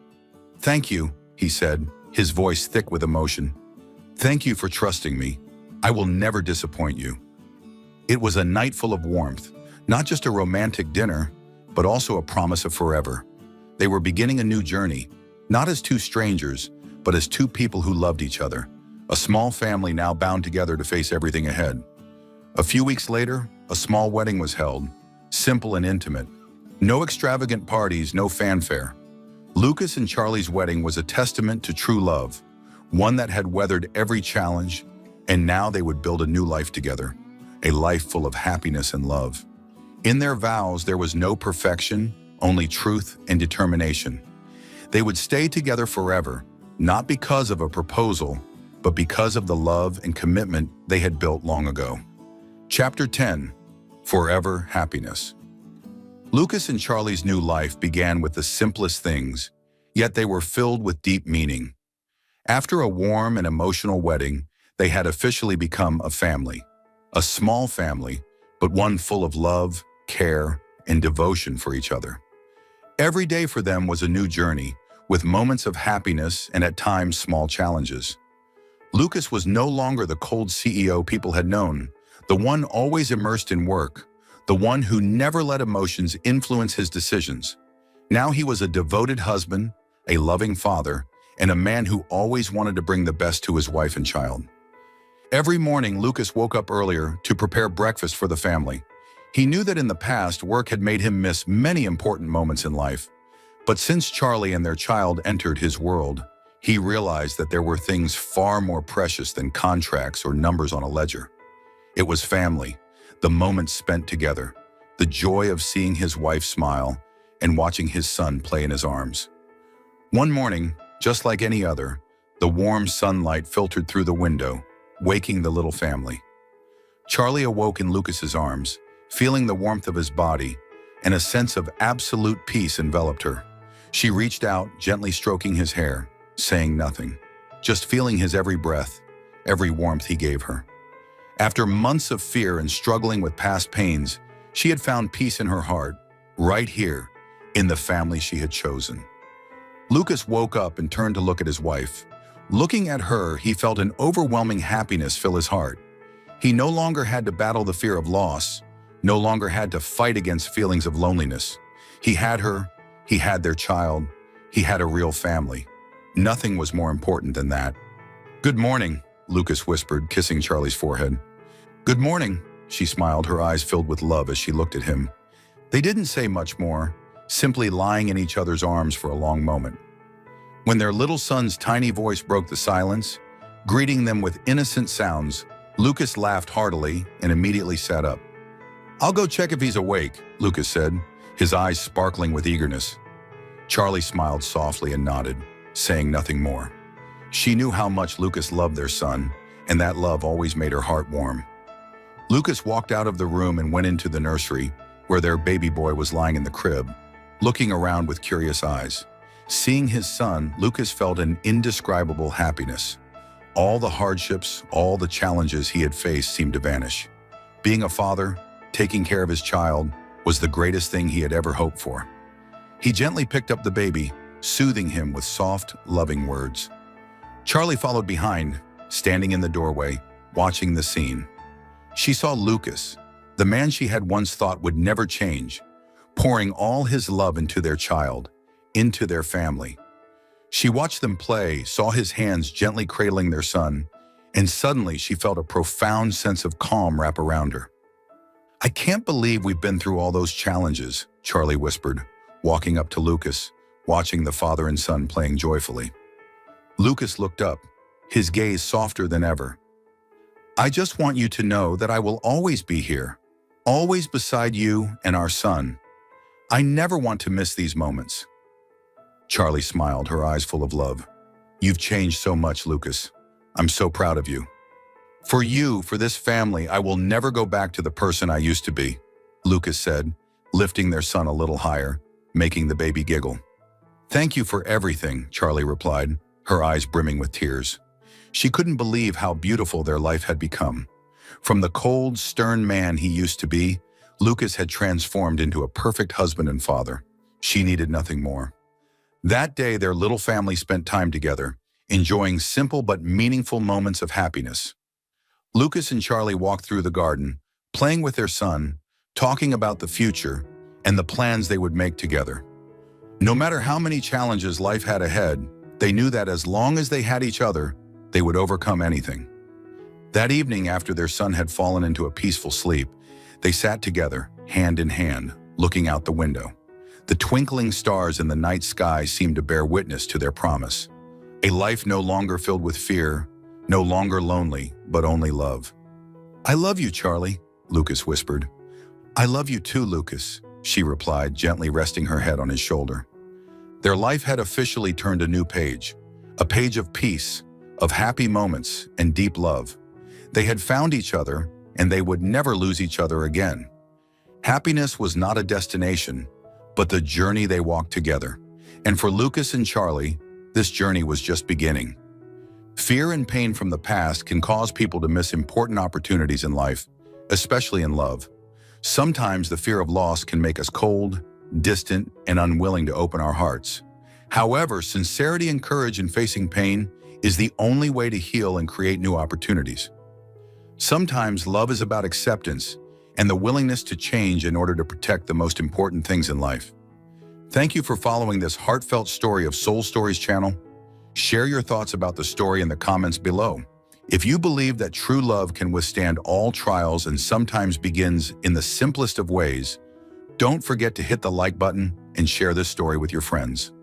"Thank you," he said, his voice thick with emotion. "Thank you for trusting me. I will never disappoint you." It was a night full of warmth, not just a romantic dinner, but also a promise of forever. They were beginning a new journey, not as two strangers, but as two people who loved each other, a small family now bound together to face everything ahead. A few weeks later, a small wedding was held, simple and intimate. No extravagant parties, no fanfare. Lucas and Charlie's wedding was a testament to true love, one that had weathered every challenge, and now they would build a new life together, a life full of happiness and love. In their vows, there was no perfection, only truth and determination. They would stay together forever, not because of a proposal, but because of the love and commitment they had built long ago. Chapter 10. Forever Happiness. Lucas and Charlie's new life began with the simplest things, yet they were filled with deep meaning. After a warm and emotional wedding, they had officially become a family. A small family, but one full of love, care, and devotion for each other. Every day for them was a new journey, with moments of happiness and at times small challenges. Lucas was no longer the cold CEO people had known, the one always immersed in work, the one who never let emotions influence his decisions. Now he was a devoted husband, a loving father, and a man who always wanted to bring the best to his wife and child. Every morning, Lucas woke up earlier to prepare breakfast for the family. He knew that in the past, work had made him miss many important moments in life. But since Charlie and their child entered his world, he realized that there were things far more precious than contracts or numbers on a ledger. It was family, the moments spent together, the joy of seeing his wife smile and watching his son play in his arms. One morning, just like any other, the warm sunlight filtered through the window, waking the little family. Charlie awoke in Lucas's arms, feeling the warmth of his body, and a sense of absolute peace enveloped her. She reached out, gently stroking his hair, saying nothing, just feeling his every breath, every warmth he gave her. After months of fear and struggling with past pains, she had found peace in her heart, right here, in the family she had chosen. Lucas woke up and turned to look at his wife. Looking at her, he felt an overwhelming happiness fill his heart. He no longer had to battle the fear of loss, no longer had to fight against feelings of loneliness. He had her, he had their child, he had a real family. Nothing was more important than that. "Good morning," Lucas whispered, kissing Charlie's forehead. "Good morning," she smiled, her eyes filled with love as she looked at him. They didn't say much more, simply lying in each other's arms for a long moment. When their little son's tiny voice broke the silence, greeting them with innocent sounds, Lucas laughed heartily and immediately sat up. "I'll go check if he's awake," Lucas said, his eyes sparkling with eagerness. Charlie smiled softly and nodded, saying nothing more. She knew how much Lucas loved their son, and that love always made her heart warm. Lucas walked out of the room and went into the nursery, where their baby boy was lying in the crib, looking around with curious eyes. Seeing his son, Lucas felt an indescribable happiness. All the hardships, all the challenges he had faced seemed to vanish. Being a father, taking care of his child, was the greatest thing he had ever hoped for. He gently picked up the baby, soothing him with soft, loving words. Charlie followed behind, standing in the doorway, watching the scene. She saw Lucas, the man she had once thought would never change, pouring all his love into their child, into their family. She watched them play, saw his hands gently cradling their son, and suddenly she felt a profound sense of calm wrap around her. "I can't believe we've been through all those challenges," Charlie whispered, walking up to Lucas, watching the father and son playing joyfully. Lucas looked up, his gaze softer than ever. "I just want you to know that I will always be here, always beside you and our son. I never want to miss these moments." Charlie smiled, her eyes full of love. "You've changed so much, Lucas. I'm so proud of you. For you, for this family, I will never go back to the person I used to be," Lucas said, lifting their son a little higher, making the baby giggle. "Thank you for everything," Charlie replied, her eyes brimming with tears. She couldn't believe how beautiful their life had become. From the cold, stern man he used to be, Lucas had transformed into a perfect husband and father. She needed nothing more. That day, their little family spent time together, enjoying simple but meaningful moments of happiness. Lucas and Charlie walked through the garden, playing with their son, talking about the future and the plans they would make together. No matter how many challenges life had ahead, they knew that as long as they had each other, they would overcome anything. That evening, after their son had fallen into a peaceful sleep, they sat together, hand in hand, looking out the window. The twinkling stars in the night sky seemed to bear witness to their promise. A life no longer filled with fear, no longer lonely, but only love. "I love you, Charlie," Lucas whispered. "I love you too, Lucas," she replied, gently resting her head on his shoulder. Their life had officially turned a new page, a page of peace, of happy moments and deep love. They had found each other, and they would never lose each other again. Happiness was not a destination, but the journey they walked together. And for Lucas and Charlie, this journey was just beginning. Fear and pain from the past can cause people to miss important opportunities in life, especially in love. Sometimes the fear of loss can make us cold, distant, and unwilling to open our hearts. However, sincerity and courage in facing pain is the only way to heal and create new opportunities. Sometimes love is about acceptance and the willingness to change in order to protect the most important things in life. Thank you for following this heartfelt story of Soul Stories channel. Share your thoughts about the story in the comments below. If you believe that true love can withstand all trials and sometimes begins in the simplest of ways, don't forget to hit the like button and share this story with your friends.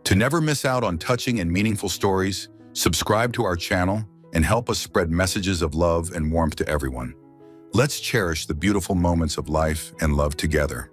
To never miss out on touching and meaningful stories, subscribe to our channel and help us spread messages of love and warmth to everyone. Let's cherish the beautiful moments of life and love together.